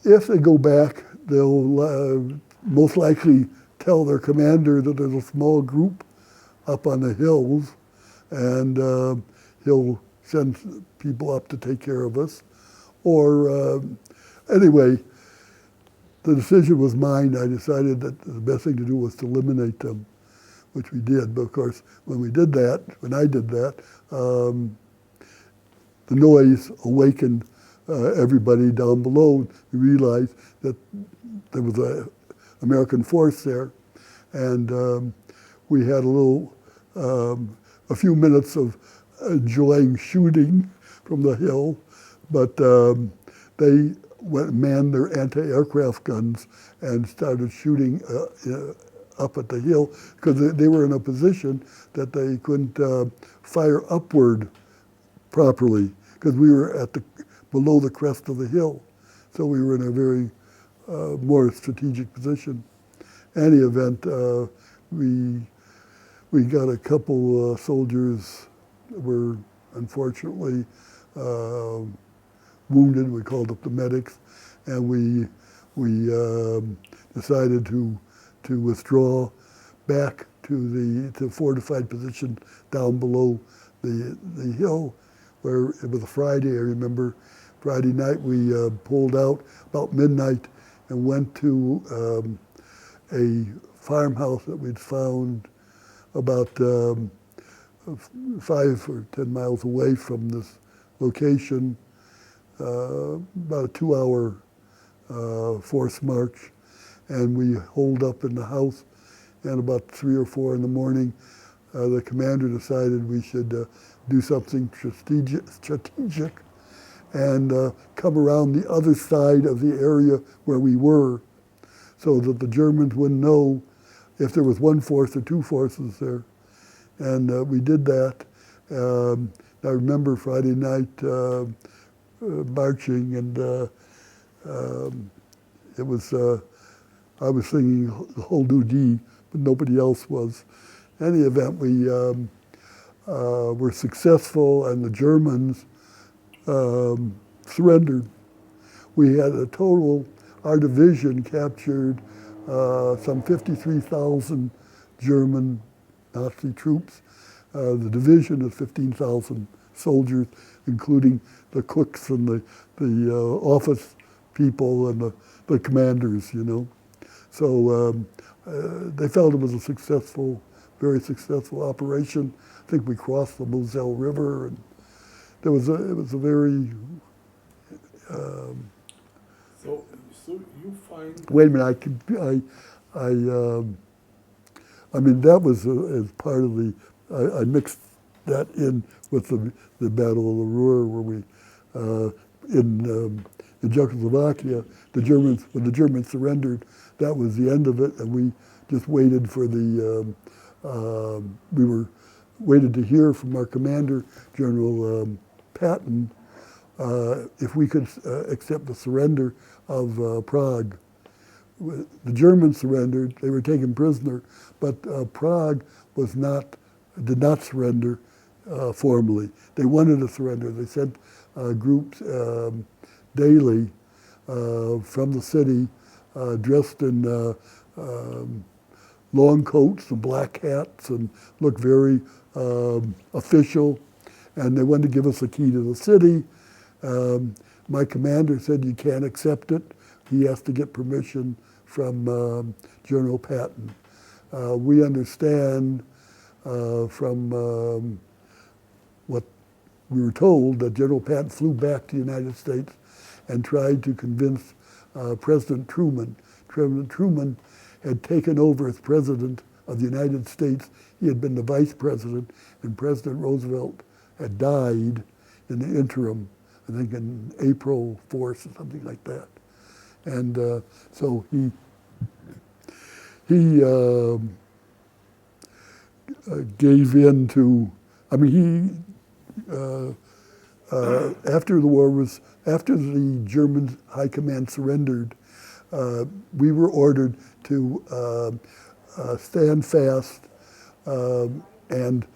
if they go back, they'll most likely tell their commander that there's a small group up on the hills, and he'll send people up to take care of us. Or anyway, the decision was mine. I decided that the best thing to do was to eliminate them, which we did. But of course, when I did that, the noise awakened everybody down below. We realized that there was an American force there, and we had a few minutes of enjoying shooting from the hill, but they manned their anti-aircraft guns and started shooting up at the hill, because they were in a position that they couldn't fire upward properly, because we were below the crest of the hill. So we were in a very more strategic position. In any event, we got a couple soldiers that were unfortunately wounded. We called up the medics, and we decided to withdraw back to the fortified position down below the hill, where it was a Friday. I remember Friday night we pulled out about midnight and went to a farmhouse that we'd found about 5 or 10 miles away from this location, about a 2-hour forced march. And we holed up in the house, and about 3 or 4 in the morning, the commander decided we should do something strategic, and come around the other side of the area where we were, so that the Germans wouldn't know if there was one force or two forces there. And we did that. I remember Friday night marching, and it was, I was singing the whole New D, but nobody else was. In any event, we were successful, and the Germans surrendered. We had a total, our division captured some 53,000 German Nazi troops. The division is 15,000 soldiers, including the cooks and the office people and the commanders, you know. So they felt it was a successful, very successful operation. I think we crossed the Moselle River, and it was a very. So you find. Wait a minute, I mean, that was as part of the. I mixed that in with the Battle of the Ruhr, where we in Czechoslovakia, when the Germans surrendered, that was the end of it, and we just waited for the. Waited to hear from our commander, General Patton, if we could accept the surrender of Prague. The Germans surrendered; they were taken prisoner, but Prague did not surrender formally. They wanted to surrender. They sent groups daily from the city, dressed in long coats and black hats, and looked very official. And they wanted to give us a key to the city. My commander said, "You can't accept it. He has to get permission from General Patton." We understand from what we were told that General Patton flew back to the United States and tried to convince President Truman. President Truman had taken over as President of the United States. He had been the Vice President, and President Roosevelt had died in the interim, I think in April 4th or something like that. And so he gave in to, I mean, after the war was, after the German high command surrendered, we were ordered to stand fast, and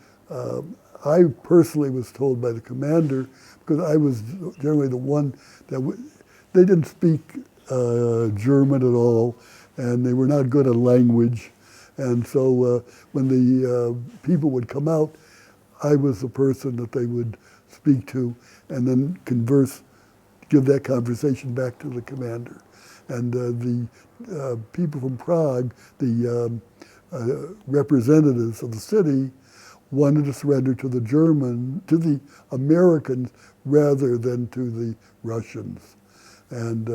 I personally was told by the commander, because I was generally the one that they didn't speak German at all, and they were not good at language, and so when the people would come out, I was the person that they would speak to, and then converse, give that conversation back to the commander. And the people from Prague, the representatives of the city, wanted to surrender to the Americans rather than to the Russians. And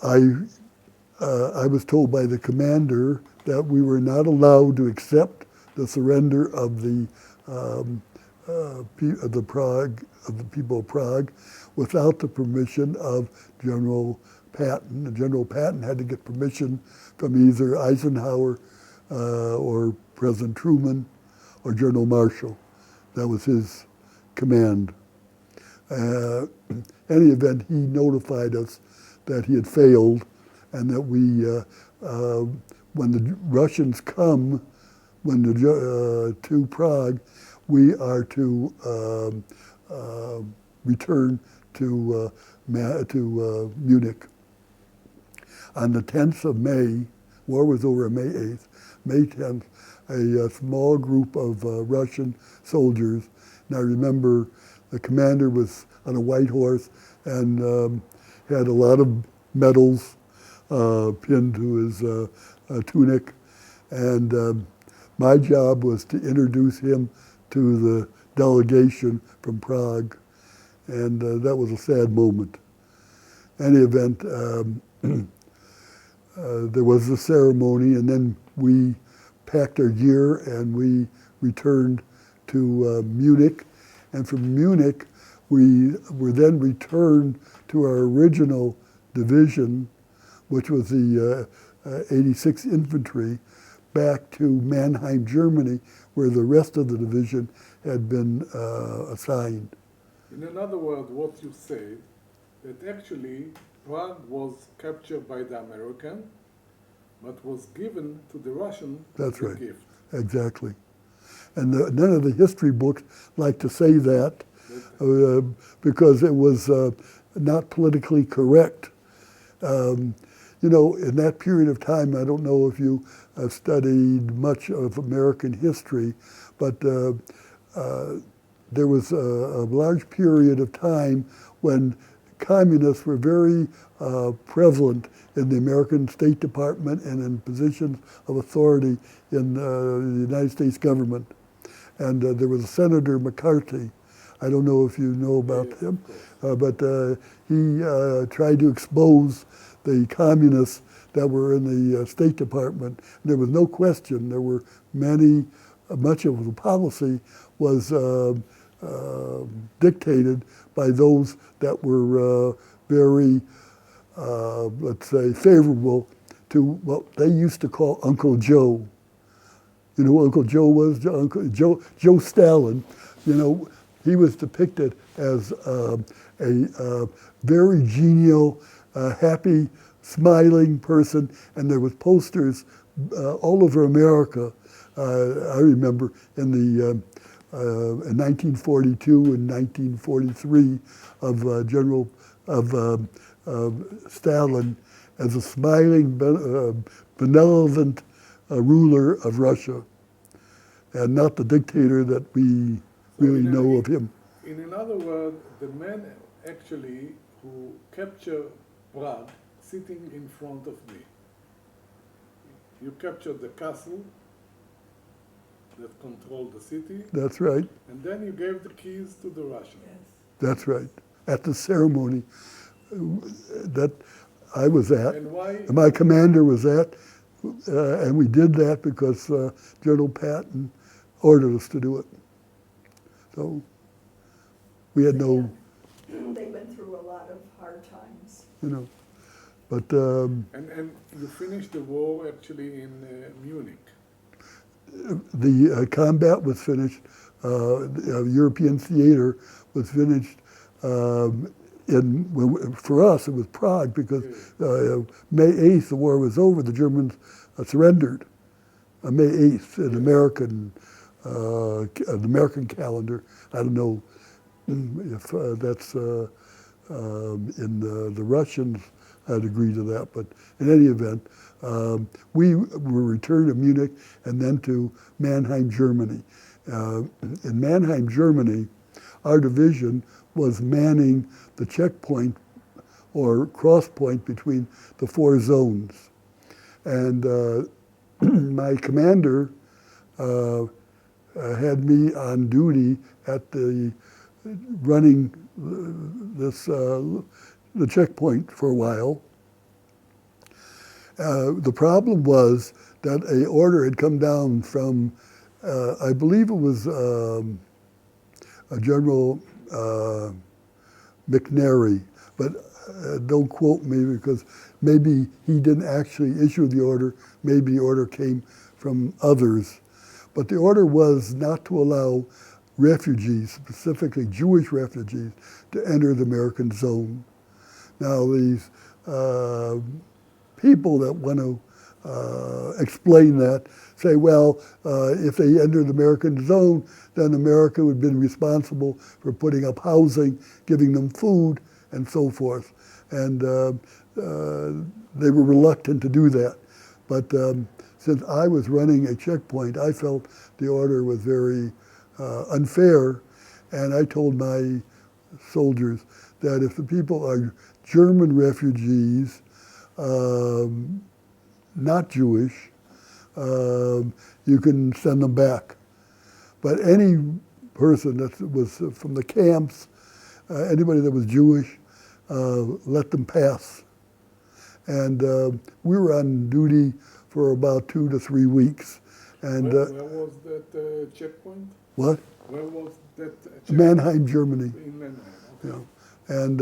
I was told by the commander that we were not allowed to accept the surrender of the people of Prague without the permission of General Patton. And General Patton had to get permission from either Eisenhower or President Truman or General Marshall. That was his command. In any event, he notified us that he had failed, and that we, when the Russians come, to Prague, we are to return to Munich. On the 10th of May, war was over on May 8th, May 10th, a small group of Russian soldiers, and I remember the commander was on a white horse and had a lot of medals pinned to his tunic, and my job was to introduce him to the delegation from Prague, and that was a sad moment. In any event, there was a ceremony, and then we packed our gear and we returned to Munich, And from Munich, we were then returned to our original division, which was the 86th Infantry, back to Mannheim, Germany, where the rest of the division had been assigned. In another word, what you said, that actually Prague was captured by the American, but was given to the Russian That's as a right. gift. Exactly. And none of the history books like to say that because it was not politically correct. You know, in that period of time, I don't know if you studied much of American history, but there was a large period of time when communists were very prevalent in the American State Department and in positions of authority in the United States government. And there was a Senator McCarthy. I don't know if you know about him, but he tried to expose the communists that were in the State Department. There was no question. There were much of the policy was dictated by those that were very, let's say, favorable to what they used to call Uncle Joe. You know who Uncle Joe was? Joe Stalin. You know, he was depicted as a very genial, happy, smiling person, and there was posters all over America. I remember in 1942 and 1943 of Stalin as a smiling, benevolent ruler of Russia, and not the dictator that we really know of him. In another word, the man actually who captured Prague sitting in front of me. You captured the castle that controlled the city. That's right. And then you gave the keys to the Russians. Yes. That's right. At the ceremony that I was at, And why? my commander was at, and we did that because General Patton ordered us to do it. So we had no, They went through a lot of hard times. you know, but And you finished the war actually in Munich. the combat was finished. The European theater was finished. For us, it was Prague because May 8th, the war was over. The Germans surrendered. May 8th, an American calendar. I don't know if that's in the Russians had agreed to that, but in any event, we were returned to Munich and then to Mannheim, Germany. In Mannheim, Germany, our division was manning the checkpoint or cross point between the four zones. And my commander had me on duty at running the checkpoint for a while. The problem was that an order had come down from, I believe it was a General McNary, but don't quote me because maybe he didn't actually issue the order, maybe the order came from others. But the order was not to allow refugees, specifically Jewish refugees, to enter the American zone. Now these people that want to explain that say, well, if they enter the American zone, then America would have been responsible for putting up housing, giving them food, and so forth. And they were reluctant to do that. But since I was running a checkpoint, I felt the order was very unfair, and I told my soldiers that if the people are German refugees, not Jewish, you can send them back. But any person that was from the camps, anybody that was Jewish, let them pass. And we were on duty for about 2 to 3 weeks. And Where was that checkpoint? What? Where was that? Mannheim, Germany. In Mannheim. Okay. Yeah. And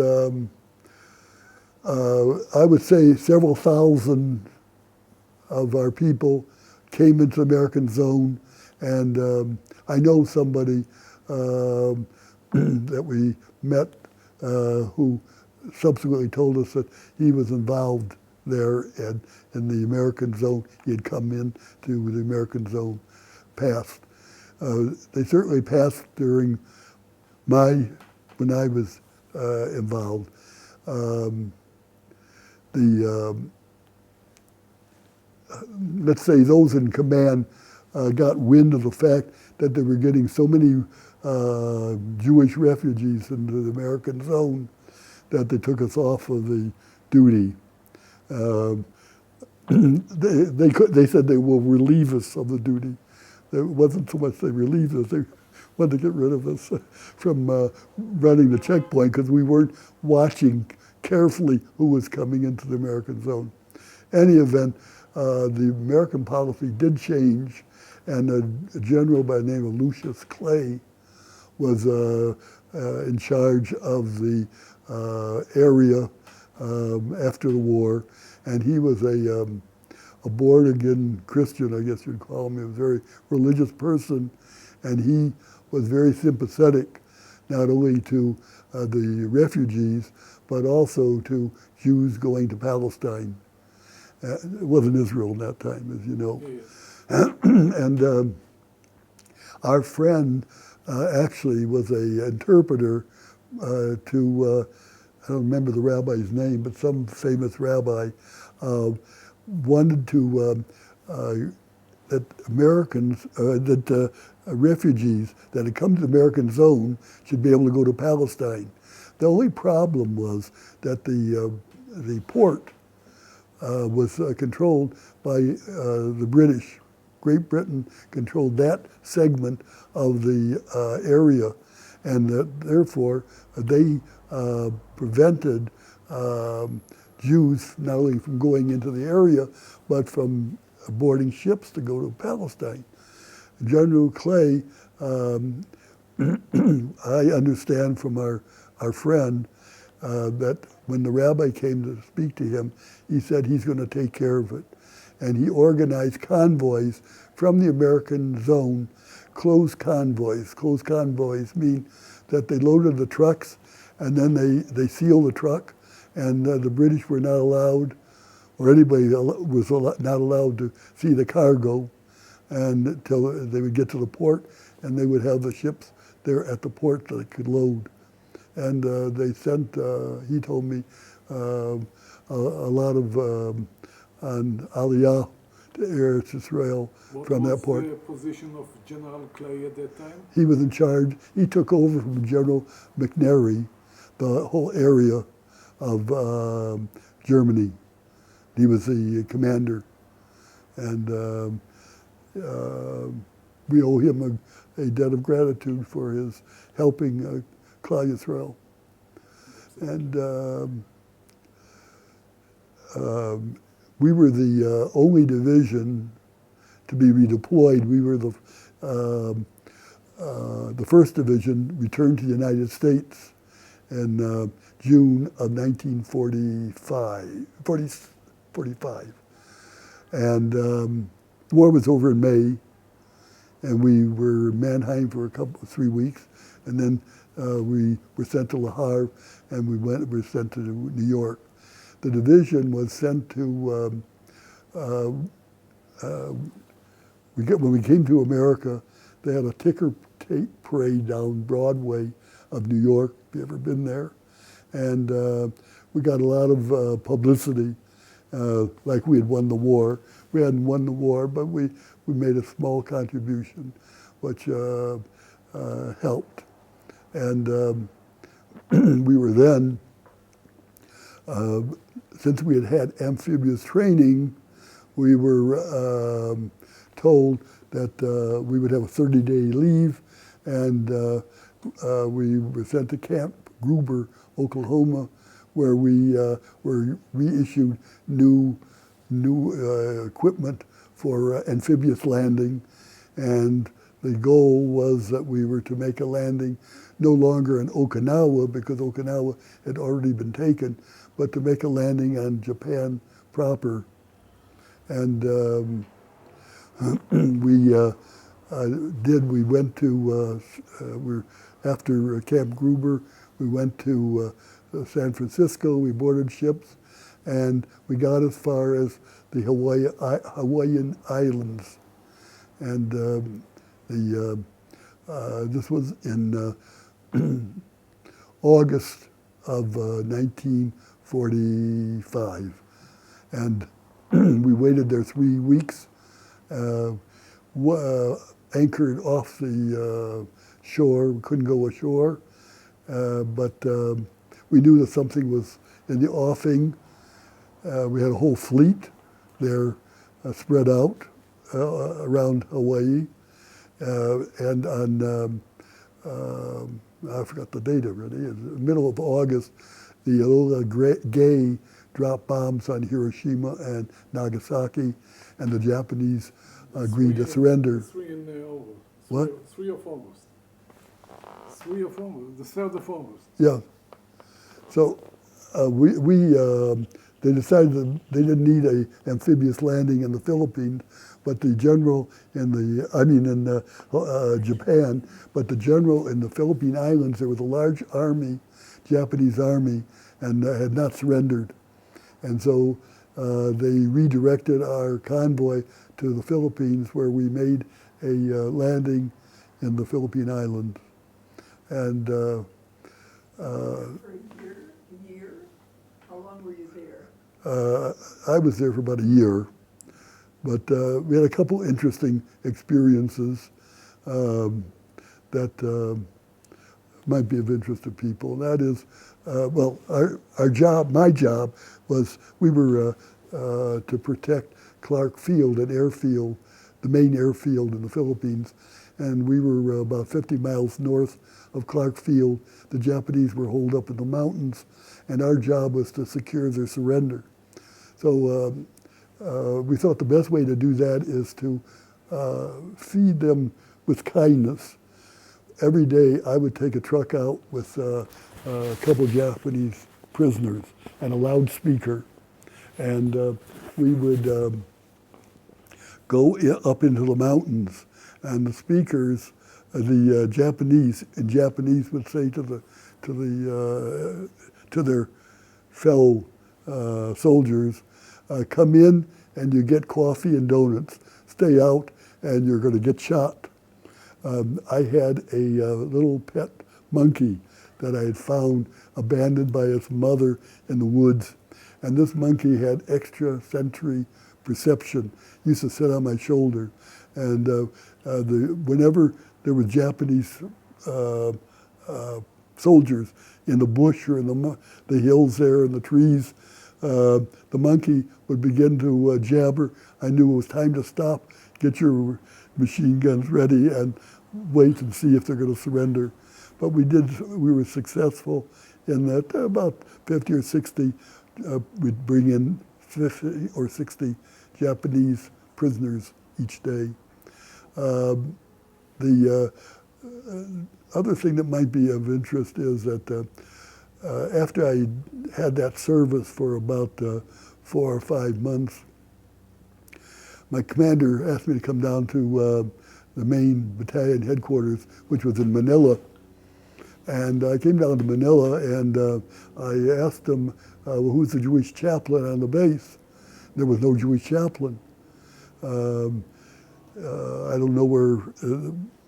I would say several thousand of our people came into the American zone, and I know somebody that we met who subsequently told us that he was involved there and in the American zone. He had come in to the American zone, passed. They certainly passed during when I was involved. Let's say those in command got wind of the fact that they were getting so many Jewish refugees into the American zone that they took us off of the duty. They said they will relieve us of the duty. It wasn't so much they relieved us, they wanted to get rid of us from running the checkpoint because we weren't watching carefully who was coming into the American zone. Any event, the American policy did change, and a general by the name of Lucius Clay was in charge of the area after the war, and he was a born-again Christian, I guess you'd call him. He was a very religious person, and he was very sympathetic not only to the refugees, but also to Jews going to Palestine. It wasn't Israel in that time, as you know. Yes. And our friend actually was an interpreter to, I don't remember the rabbi's name, but some famous rabbi wanted to, that Americans, that refugees that had come to the American zone should be able to go to Palestine. The only problem was that the port was controlled by the British. Great Britain controlled that segment of the area, and therefore they prevented Jews not only from going into the area, but from boarding ships to go to Palestine. General Clay, I understand from our friend that when the rabbi came to speak to him, he said he's going to take care of it. And he organized convoys from the American zone, closed convoys. Closed convoys mean that they loaded the trucks and then they sealed the truck, and the British were not allowed, or anybody was not allowed to see the cargo until they would get to the port, and they would have the ships there at the port that they could load. And they sent, he told me, a lot of on Aliyah to Eretz Israel from that port. What was the position of General Clay at that time? He was in charge. He took over from General McNary, the whole area of Germany. He was the commander. And we owe him a debt of gratitude for his helping Klal Yisrael. And we were the only division to be redeployed. We were the first division returned to the United States in June of 1945. And the war was over in May, and we were in Mannheim for 3 weeks, and then we were sent to Le Havre, and we were sent to New York. The division was sent to, when we came to America, they had a ticker tape parade down Broadway of New York. Have you ever been there? And we got a lot of publicity, like we had won the war. We hadn't won the war, but we made a small contribution, which helped. And we were then, since we had amphibious training, we were told that we would have a 30-day leave, and we were sent to Camp Gruber, Oklahoma, where we were reissued new equipment for amphibious landing, and the goal was that we were to make a landing no longer in Okinawa, because Okinawa had already been taken, but to make a landing on Japan proper. And we went to, after Camp Gruber, we went to San Francisco, we boarded ships, and we got as far as the Hawaiian Islands. And this was in August of 1945. And we waited there 3 weeks, anchored off the shore. We couldn't go ashore, but we knew that something was in the offing. We had a whole fleet there spread out around Hawaii. And on, I forgot the date already, in the middle of August, the Enola Gay dropped bombs on Hiroshima and Nagasaki, and the Japanese agreed to surrender. 3 in August. What? 3 of August. 3 of August, the 3rd of August. Yeah. So they decided that they didn't need an amphibious landing in the Philippines, but the general in Japan, but the general in the Philippine Islands, there was a large army, Japanese army, and had not surrendered. And so they redirected our convoy to the Philippines, where we made a landing in the Philippine Islands. And For a year? How long were you there? I was there for about a year, but we had a couple interesting experiences that might be of interest to people. And that is, well, our job, my job, was we were to protect Clark Field, an airfield, the main airfield in the Philippines, and we were about 50 miles north of Clark Field. The Japanese were holed up in the mountains, and our job was to secure their surrender. So we thought the best way to do that is to feed them with kindness. Every day I would take a truck out with a couple of Japanese prisoners and a loudspeaker, and we would go up into the mountains, and the speakers, the Japanese would say to their fellow soldiers, come in and you get coffee and donuts. Stay out and you're going to get shot. I had a little pet monkey that I had found abandoned by its mother in the woods. And this monkey had extrasensory perception. He used to sit on my shoulder. And whenever there were Japanese soldiers in the bush or in the hills there and the trees, the monkey would begin to jabber. I knew it was time to stop, get your machine guns ready, and wait and see if they're going to surrender. But we were successful in that about 50 or 60, we'd bring in 50 or 60 Japanese prisoners each day. The other thing that might be of interest is that after I had that service for about 4 or 5 months, my commander asked me to come down to the main battalion headquarters, which was in Manila. And I came down to Manila and I asked him, well, who's the Jewish chaplain on the base? There was no Jewish chaplain. I don't know where,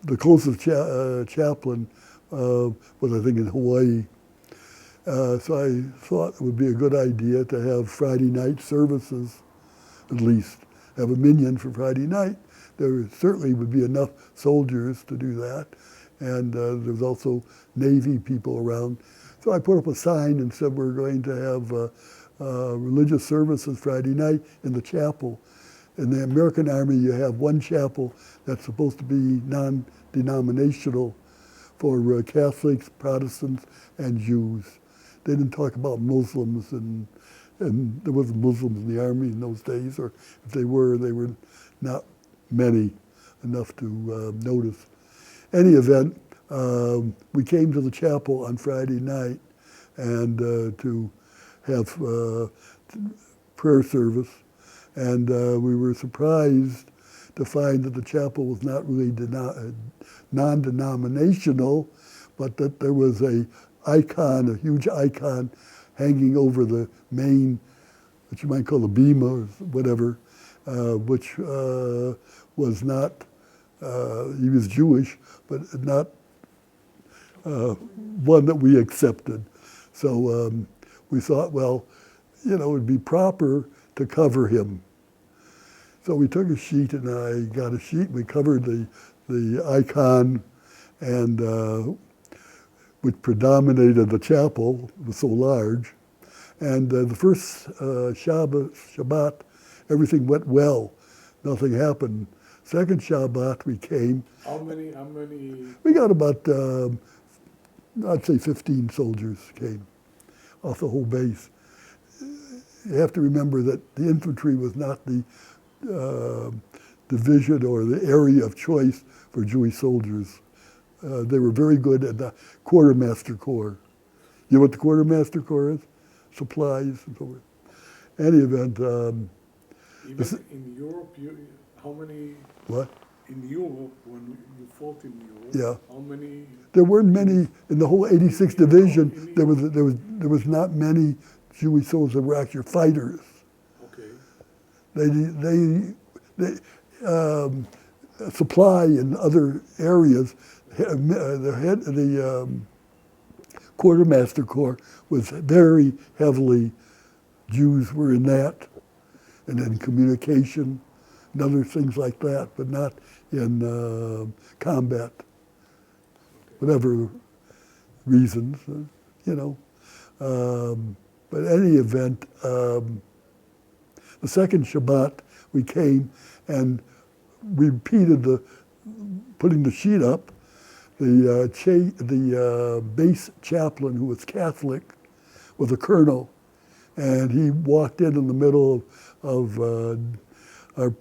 the closest chaplain was, I think, in Hawaii. So I thought it would be a good idea to have Friday night services, at least, have a minyan for Friday night. There certainly would be enough soldiers to do that. And there was also Navy people around. So I put up a sign and said we're going to have religious services Friday night in the chapel. In the American Army, you have one chapel that's supposed to be non-denominational for Catholics, Protestants, and Jews. They didn't talk about Muslims, and there wasn't Muslims in the Army in those days, or if they were not many. enough to notice. Any event, we came to the chapel on Friday night and to have prayer service, and we were surprised to find that the chapel was not really non-denominational, but that there was a huge icon hanging over the main, what you might call a bema or whatever, which was not, he was Jewish, but not one that we accepted. So we thought, well, it would be proper to cover him. So we took a sheet, and I got a sheet, and we covered the icon, and which predominated the chapel, it was so large. And the first Shabbat, everything went well. Nothing happened. Second Shabbat we came. How many? We got about, I'd say 15 soldiers came off the whole base. You have to remember that the infantry was not the division or the area of choice for Jewish soldiers. They were very good at the quartermaster corps. You know what the quartermaster corps is? Supplies and so forth. Any event. Even in Europe, how many? What? In Europe, when you fought in Europe, yeah. How many? There weren't many in the whole 86th Division. There was not many Jewish soldiers that were actually fighters. Okay. They supply in other areas. The quartermaster corps was very heavily, Jews were in that, and then communication and other things like that, but not in combat, whatever reasons, But any event, the second Shabbat we came and we repeated putting the sheet up. The base chaplain, who was Catholic, was a colonel, and he walked in the middle of our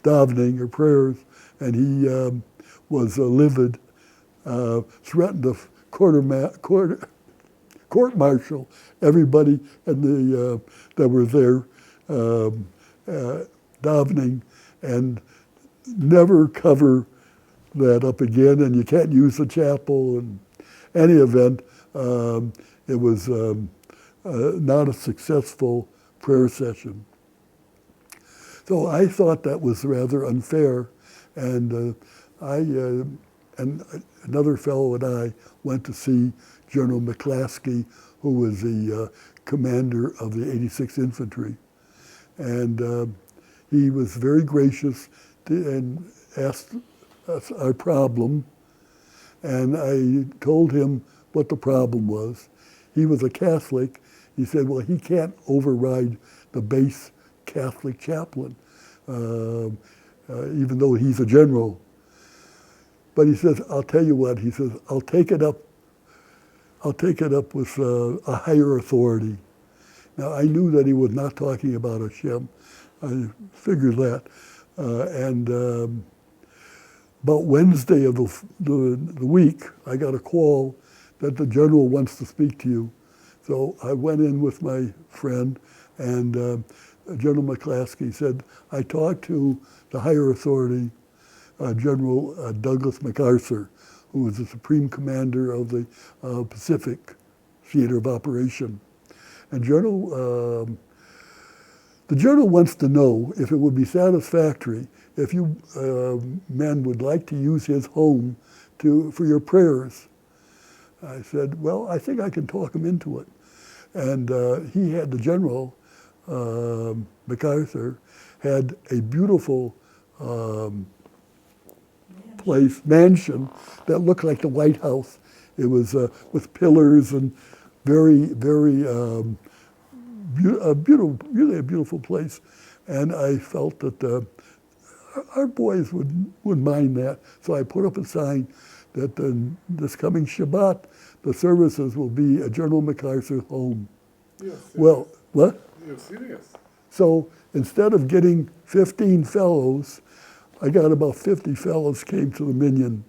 davening or prayers, and he was livid, threatened to court-martial everybody that were there davening, and never cover that up again, and you can't use the chapel. In any event, it was not a successful prayer session. So I thought that was rather unfair, and and another fellow and I went to see General McClaskey, who was the commander of the 86th Infantry, and he was very gracious and asked us our problem, and I told him what the problem was. He was a Catholic. He said, well, he can't override the base Catholic chaplain, even though he's a general. But he says, I'll tell you what, he says, I'll take it up with a higher authority. Now, I knew that he was not talking about Hashem. I figured that. About Wednesday of the week, I got a call that the general wants to speak to you. So I went in with my friend, and General McClaskey said, I talked to the higher authority, General Douglas MacArthur, who was the Supreme Commander of the Pacific Theater of Operation. And the general wants to know if it would be satisfactory if you men would like to use his home for your prayers. I said, well, I think I can talk him into it. And he had, the general, MacArthur, had a beautiful mansion that looked like the White House. It was with pillars and very, very beautiful, really a beautiful place. And I felt that our boys wouldn't mind that. So I put up a sign that this coming Shabbat, the services will be at General MacArthur's home. Well, what? You're serious? So instead of getting 15 fellows, I got about 50 fellows came to the Minyan.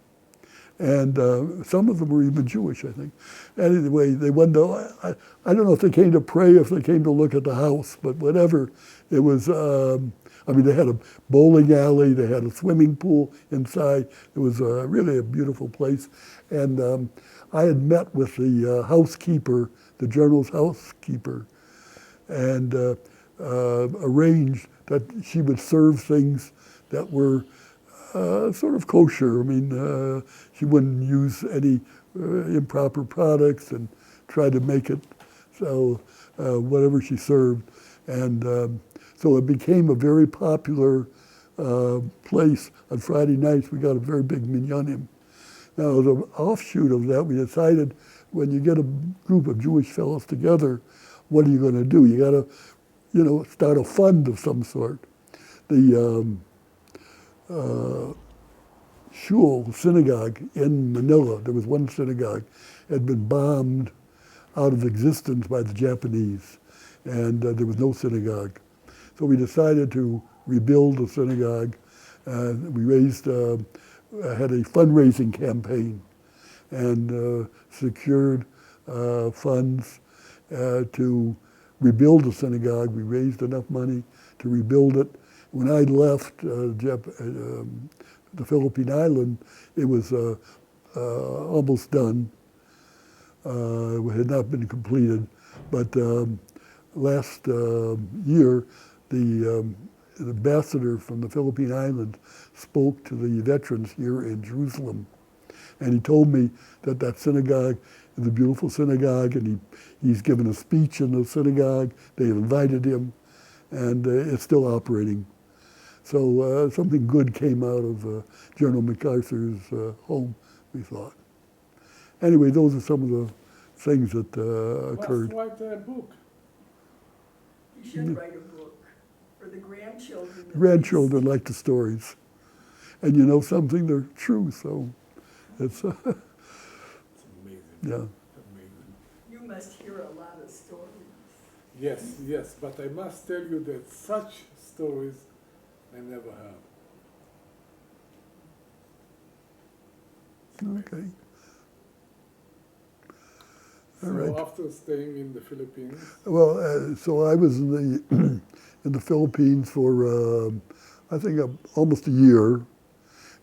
And some of them were even Jewish, I think. Anyway, they went to, I don't know if they came to pray, if they came to look at the house, but whatever. It was, I mean, they had a bowling alley, they had a swimming pool inside. It was really a beautiful place. And I had met with the housekeeper, the general's housekeeper, and arranged that she would serve things that were sort of kosher. I mean, she wouldn't use any improper products and try to make it so whatever she served. And so it became a very popular place. On Friday nights, we got a very big minyanim. Now, as an offshoot of that, we decided when you get a group of Jewish fellows together, what are you going to do? You got to, you know, start a fund of some sort. The shul, synagogue in Manila, there was one synagogue, had been bombed out of existence by the Japanese, and there was no synagogue. So we decided to rebuild the synagogue. We raised, had a fundraising campaign and secured funds to rebuild the synagogue. We raised enough money to rebuild it. When I left the Philippine island, it was almost done. It had not been completed, but last year, the ambassador from the Philippine Islands spoke to the veterans here in Jerusalem, and he told me that that synagogue is a beautiful synagogue, and he's given a speech in the synagogue. They invited him, and it's still operating. So something good came out of General MacArthur's home, we thought. Anyway, those are some of the things that occurred. Let's write a book. You should write a book for the grandchildren. Grandchildren like the stories. And you know something, they're true, so it's, It's amazing. yeah. Amazing. You must hear a lot of stories. Yes, but I must tell you that such stories I never heard. Okay. All So right. after staying in the Philippines, Well, so I was in the in the Philippines for I think almost a year,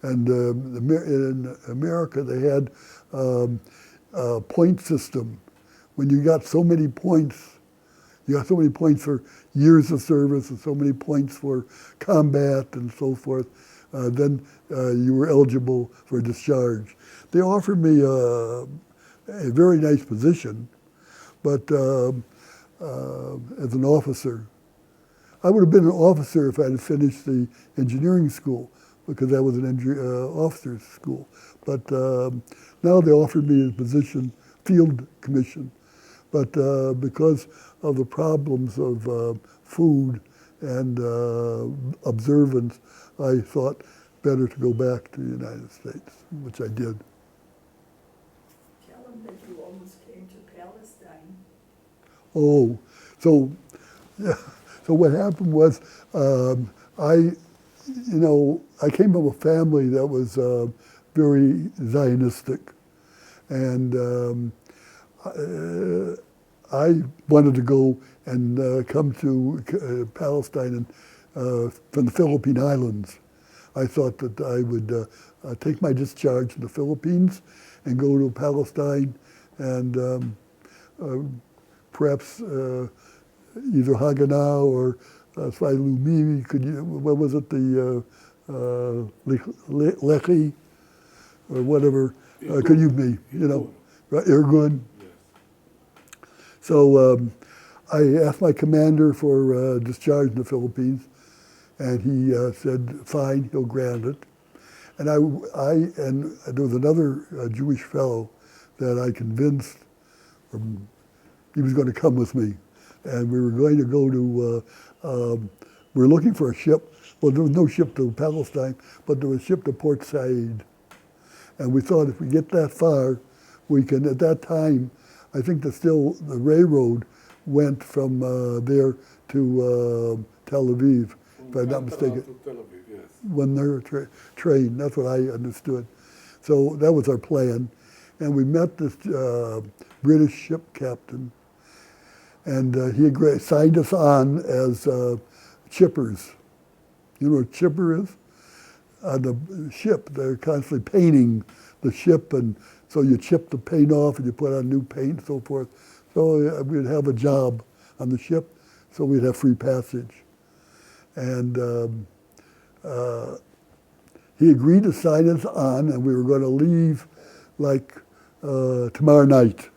and in America they had a point system. When you got so many points, you got so many points for years of service and so many points for combat and so forth, then you were eligible for discharge. They offered me a very nice position, but as an officer. I would have been an officer if I had finished the engineering school, because that was an officer's school. But now they offered me a position, field commission. But because of the problems of food and observance, I thought better to go back to the United States, which I did. Tell them that you almost came to Palestine. Oh, so yeah. So what happened was, I came from a family that was very Zionistic, and I wanted to go and come to Palestine and from the Philippine Islands. I thought that I would take my discharge in the Philippines and go to Palestine and perhaps either Haganah or Sfailumi, what was it, the Lechi, or whatever, could you be, Irgun. yes. So I asked my commander for discharge in the Philippines, and he said, fine, he'll grant it. And and there was another Jewish fellow that I convinced he was going to come with me. And we were going to go to, we were looking for a ship. Well, there was no ship to Palestine, but there was a ship to Port Said. And we thought if we get that far, we can, at that time, I think the railroad went from there to Tel Aviv, if I'm not mistaken. To Tel Aviv, yes. when they're trained. That's what I understood. So that was our plan. And we met this British ship captain, and he signed us on as chippers. You know what a chipper is? On the ship, they're constantly painting the ship, and so you chip the paint off and you put on new paint and so forth. So we'd have a job on the ship, so we'd have free passage. And he agreed to sign us on, and we were going to leave like tomorrow night.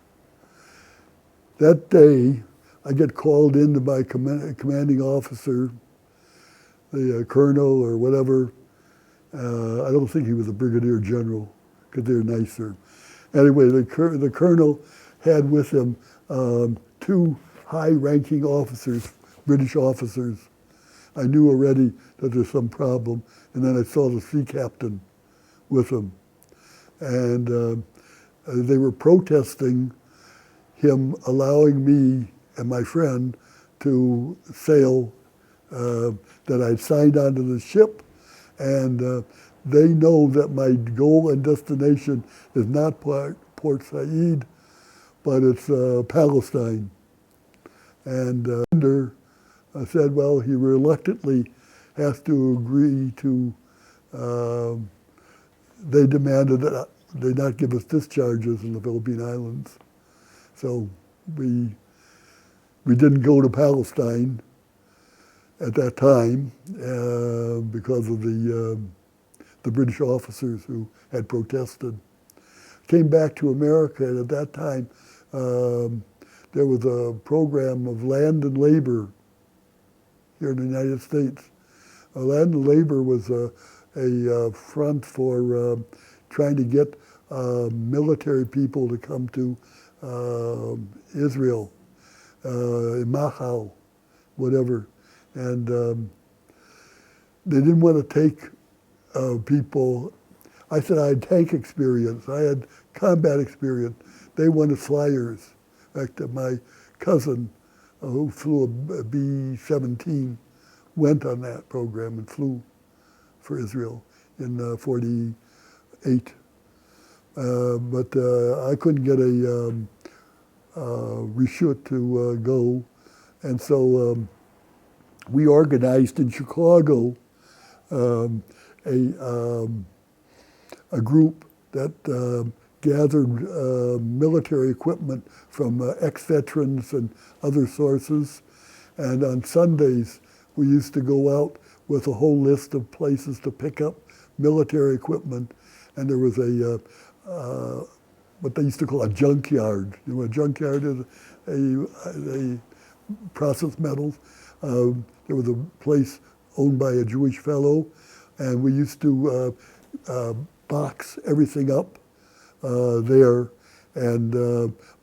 That day, I get called in to my commanding officer, the colonel or whatever. I don't think he was a brigadier general, because they're nicer. Anyway, the colonel had with him two high-ranking officers, British officers. I knew already that there's some problem, and then I saw the sea captain with him. And they were protesting him allowing me and my friend to sail, that I'd signed onto the ship, and they know that my goal and destination is not Port Said, but it's Palestine. And said, well, he reluctantly has to agree to, they demanded that they not give us discharges in the Philippine Islands. So we didn't go to Palestine at that time because of the British officers who had protested. Came back to America, and at that time there was a program of land and labor here in the United States. Land and labor was a front for trying to get military people to come to Israel, Machal, whatever. And they didn't want to take people. I said I had tank experience. I had combat experience. They wanted flyers. In fact, my cousin, who flew a B-17, went on that program and flew for Israel in 48. But I couldn't get a reshut to go. And so we organized in Chicago a group that gathered military equipment from ex-veterans and other sources. And on Sundays, we used to go out with a whole list of places to pick up military equipment. And there was what they used to call a junkyard. You know what a junkyard is? They process metals. There was a place owned by a Jewish fellow, and we used to box everything up there and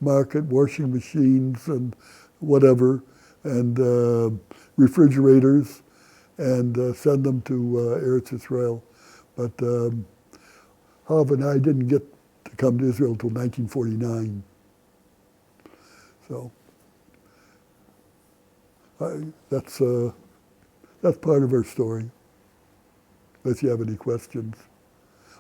market washing machines and whatever, and refrigerators, and send them to Eretz Israel. But Hav and I didn't get to come to Israel until 1949. So that's part of our story. Unless you have any questions.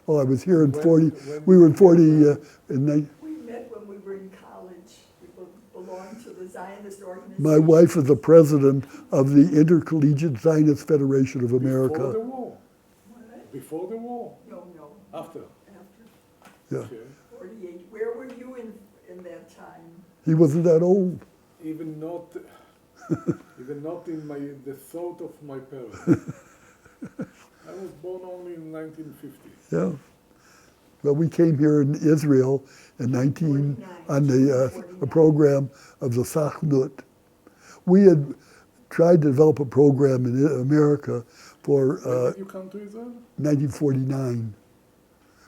Oh, I was here in 40. We were in 40 in. We met when we were in college. We belonged to the Zionist organization. My wife is the president of the Intercollegiate Zionist Federation of America. Before the war. What? Before the war. No. After. Yeah. Okay. 48. Where were you in that time? He wasn't that old. Even not in the thought of my parents. I was born only in 1950. Yeah. Well, we came here in Israel in on a program of the Sachnut. We had tried to develop a program in America for When did you come to Israel? 1949,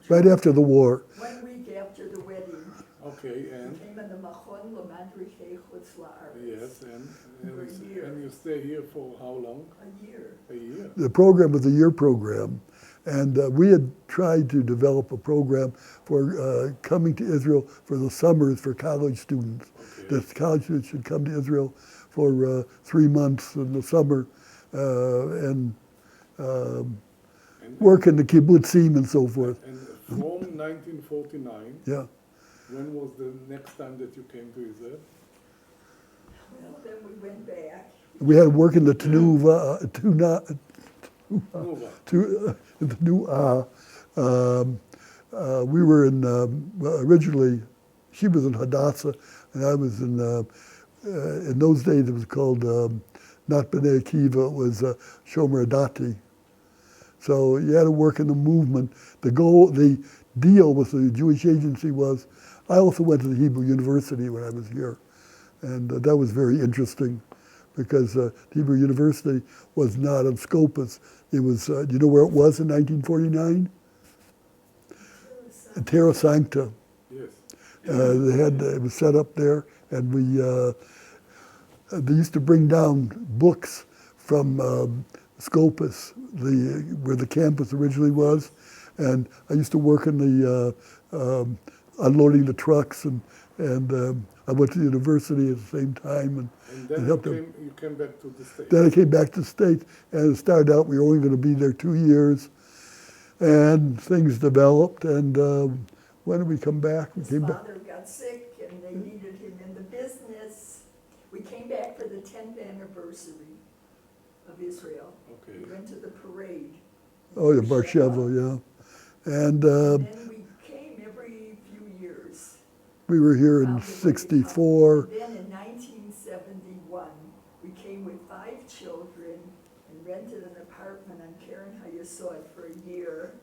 right after the war. 1 week after the wedding. Okay, and? We came in the Machon L'Madrichei Chutz La'aretz. Yes, For a year. and you stay here for how long? A year. A year. The program was a year program, and we had tried to develop a program for coming to Israel for the summers for college students. Okay. That college students should come to Israel for 3 months in the summer, and work in the kibbutzim and so forth. And from 1949, Yeah. when was the next time that you came to Israel? Well, then we went back. We had work in the Tenuva, the we were in, originally, she was in Hadassah, and I was in those days it was called, not B'nai Akiva, it was Shomer Dati. So you had to work in the movement. The deal with the Jewish agency was, I also went to the Hebrew University when I was here. And that was very interesting because Hebrew University was not on Scopus. It was, do you know where it was in 1949? Terra Sancta. Yes. It was set up there, and they used to bring down books from Scopus, where the campus originally was, and I used to work in the unloading the trucks, and I went to the university at the same time And then helped you came back to the States. Then I came back to the States, and it started out we were only going to be there 2 years, and things developed, and when did we come back? His father got sick, and they needed him in the business. We came back for the 10th anniversary of Israel. Okay. We went to the parade. Oh, yeah, Barsheva, yeah. And And then we came every few years. we were here in '64. Then in 1971, we came with 5 children and rented an apartment on Karen Hayesod for a year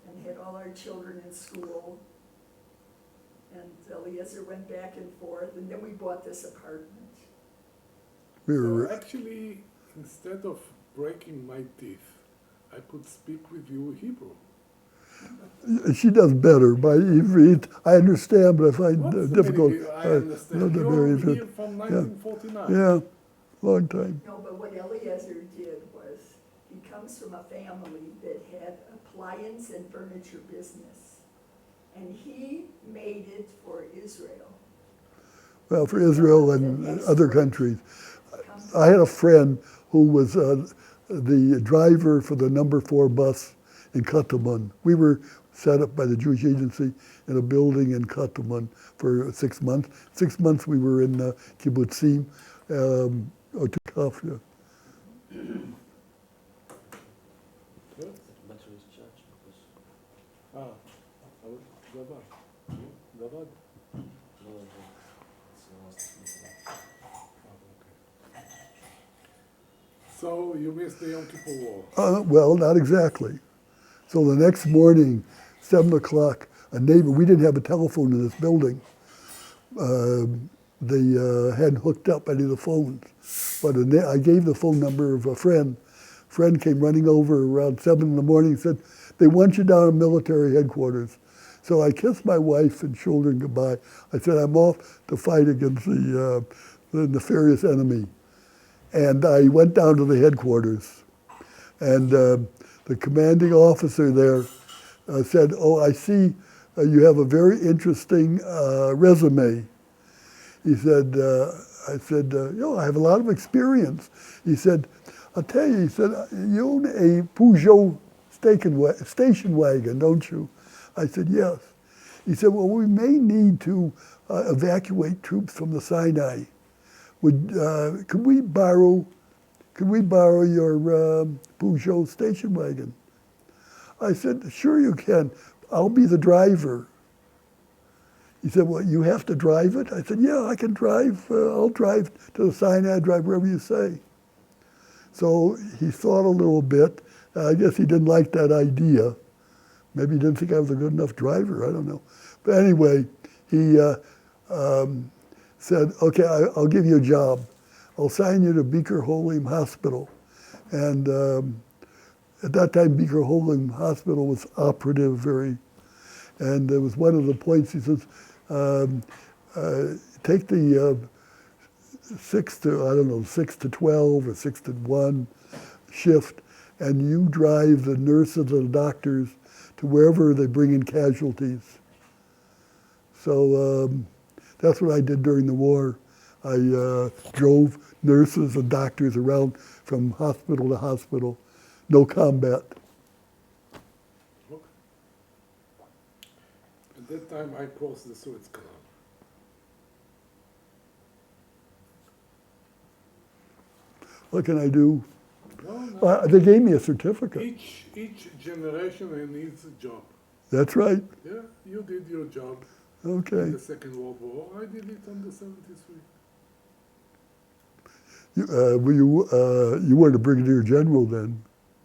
and had all our children in school. And Eliezer went back and forth, and then we bought this apartment. We So were, actually, instead of breaking my teeth, I could speak with you Hebrew. she does better. My Ivrit, I understand, but I find What's it the difficult. meaning? I understand. not You're very here good. from 1949. Yeah, long time. No, but what Eliezer did was, he comes from a family that had appliance and furniture business. And he made it for Israel. Well, for Israel and other countries. I had a friend who was the driver for the number 4 bus in Kataman. We were set up by the Jewish agency in a building in Kataman for 6 months. 6 months we were in kibbutzim, Otukafia. Dabad. So you missed the Yom Kippur War. Well, not exactly. So the next morning, 7 o'clock, a neighbor, we didn't have a telephone in this building. They hadn't hooked up any of the phones. But I gave the phone number of a friend. Friend came running over around 7 in the morning and said, they want you down at military headquarters. So I kissed my wife and children goodbye. I said, I'm off to fight against the nefarious enemy. And I went down to the headquarters. And the commanding officer there said, oh, I see you have a very interesting resume. He said, I said, I have a lot of experience. He said, I'll tell you, he said, you own a Peugeot station wagon, don't you? I said, yes. He said, well, we may need to evacuate troops from the Sinai. Could we borrow your Peugeot station wagon? I said, sure you can. I'll be the driver. He said, well, you have to drive it? I said, yeah, I can drive. I'll drive to the Sinai, drive wherever you say. So he thought a little bit. I guess he didn't like that idea. Maybe he didn't think I was a good enough driver, I don't know. But anyway, he said, okay, I'll give you a job. I'll sign you to Beaker Holim Hospital. And at that time, Beaker Holim Hospital was operative, and it was one of the points, he says, take the 6 to 12 or 6 to 1 shift, and you drive the nurses and the doctors to wherever they bring in casualties. So that's what I did during the war. I drove nurses and doctors around from hospital to hospital. No combat. that time I crossed the Suez Canal. What can I do? No. They gave me a certificate. Each generation needs a job. That's right. Yeah, you did your job Okay. in the Second World War. I did it on the 73. You weren't a brigadier general then,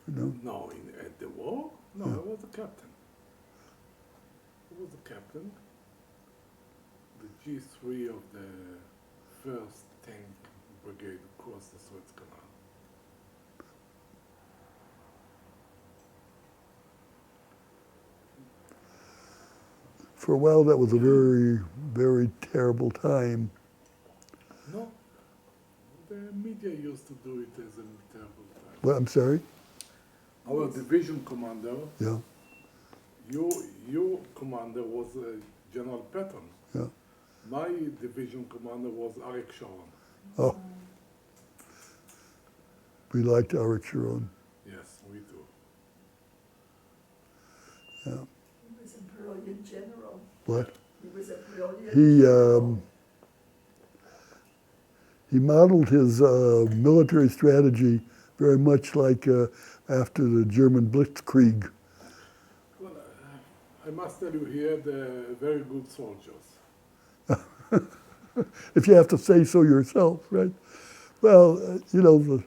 no? No, at the war? No, I was a captain. I was a captain. The G3 of the 1st Tank Brigade across the Suez Canal. For a while, that was a very, very terrible time. No, the media used to do it as a terrible time. Well, I'm sorry? Our division commander, Yeah, your commander was General Patton. yeah. My division commander was Arik Sharon. Oh. We liked Arik Sharon. Yes, we do. Yeah. He was a brilliant general. What? He was a brilliant He, general. He modeled his military strategy very much like after the German Blitzkrieg. Well, I must tell you, he had very good soldiers. If you have to say so yourself, right? Well, you know,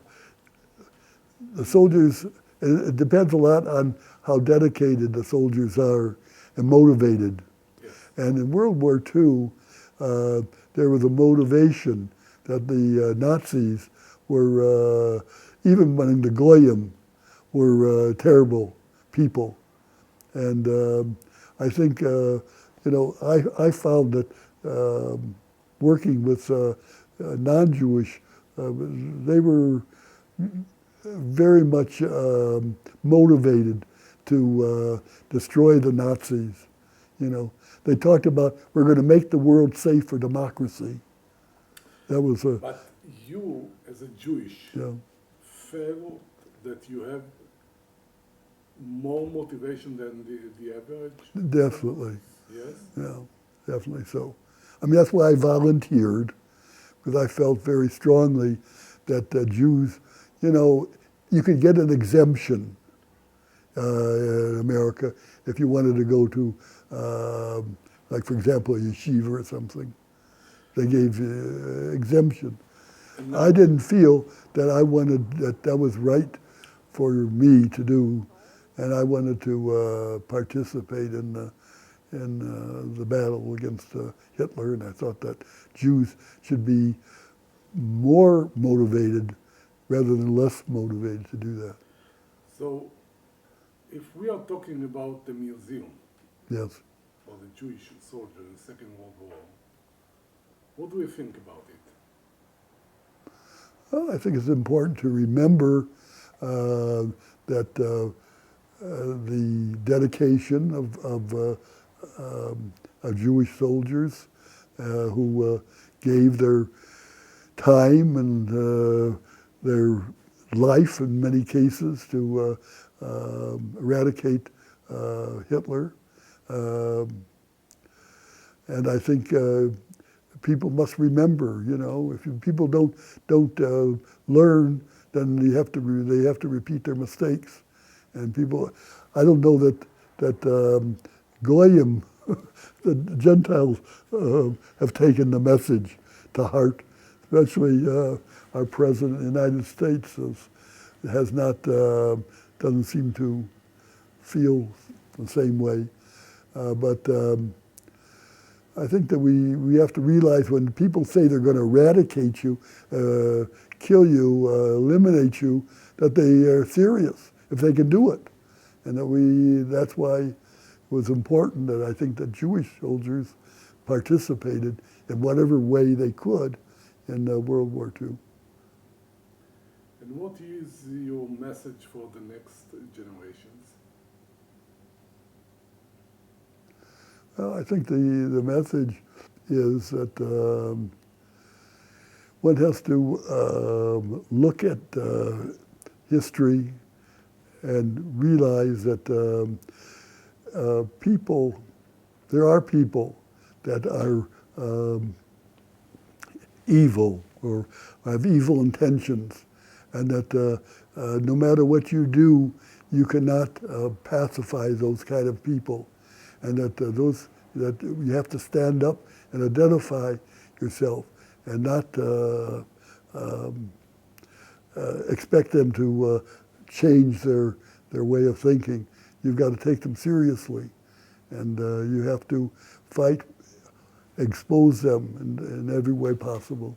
the soldiers, it depends a lot on how dedicated the soldiers are and motivated. Yes. And in World War II, there was a motivation that the Nazis were, even when the Goyim were terrible people. And I think, you know, I found that working with non-Jewish, they were very much motivated to destroy the Nazis. You know, they talked about, we're going to make the world safe for democracy. That was a, But you, as a Jewish, yeah. felt that you have more motivation than the average? Definitely, Yes? yeah, definitely so. I mean, that's why I volunteered, because I felt very strongly that Jews, you know, you could get an exemption in America if you wanted to go to, like for example, a yeshiva or something. They gave exemption. I didn't feel that I wanted, that was right for me to do, and I wanted to participate in the battle against Hitler, and I thought that Jews should be more motivated rather than less motivated to do that. So, if we are talking about the museum Yes. for the Jewish soldier in the Second World War, what do you think about it? Well, I think it's important to remember that the dedication of Jewish soldiers who gave their time and their life in many cases to eradicate Hitler. And I think people must remember, you know, if people don't learn, then they have to repeat their mistakes. And people, I don't know that Goyim, the Gentiles, have taken the message to heart. Especially our president of the United States has not, doesn't seem to feel the same way. But I think that we have to realize when people say they're going to eradicate you, kill you, eliminate you, that they are serious if they can do it. And that that's why it was important that I think that Jewish soldiers participated in whatever way they could in World War II. And what is your message for the next generations? Well, I think the message is that one has to look at history and realize that people there are people that are evil or have evil intentions, and that no matter what you do, you cannot pacify those kind of people, and that that you have to stand up and identify yourself, and not expect them to change their way of thinking. You've got to take them seriously, and you have to fight, expose them in every way possible.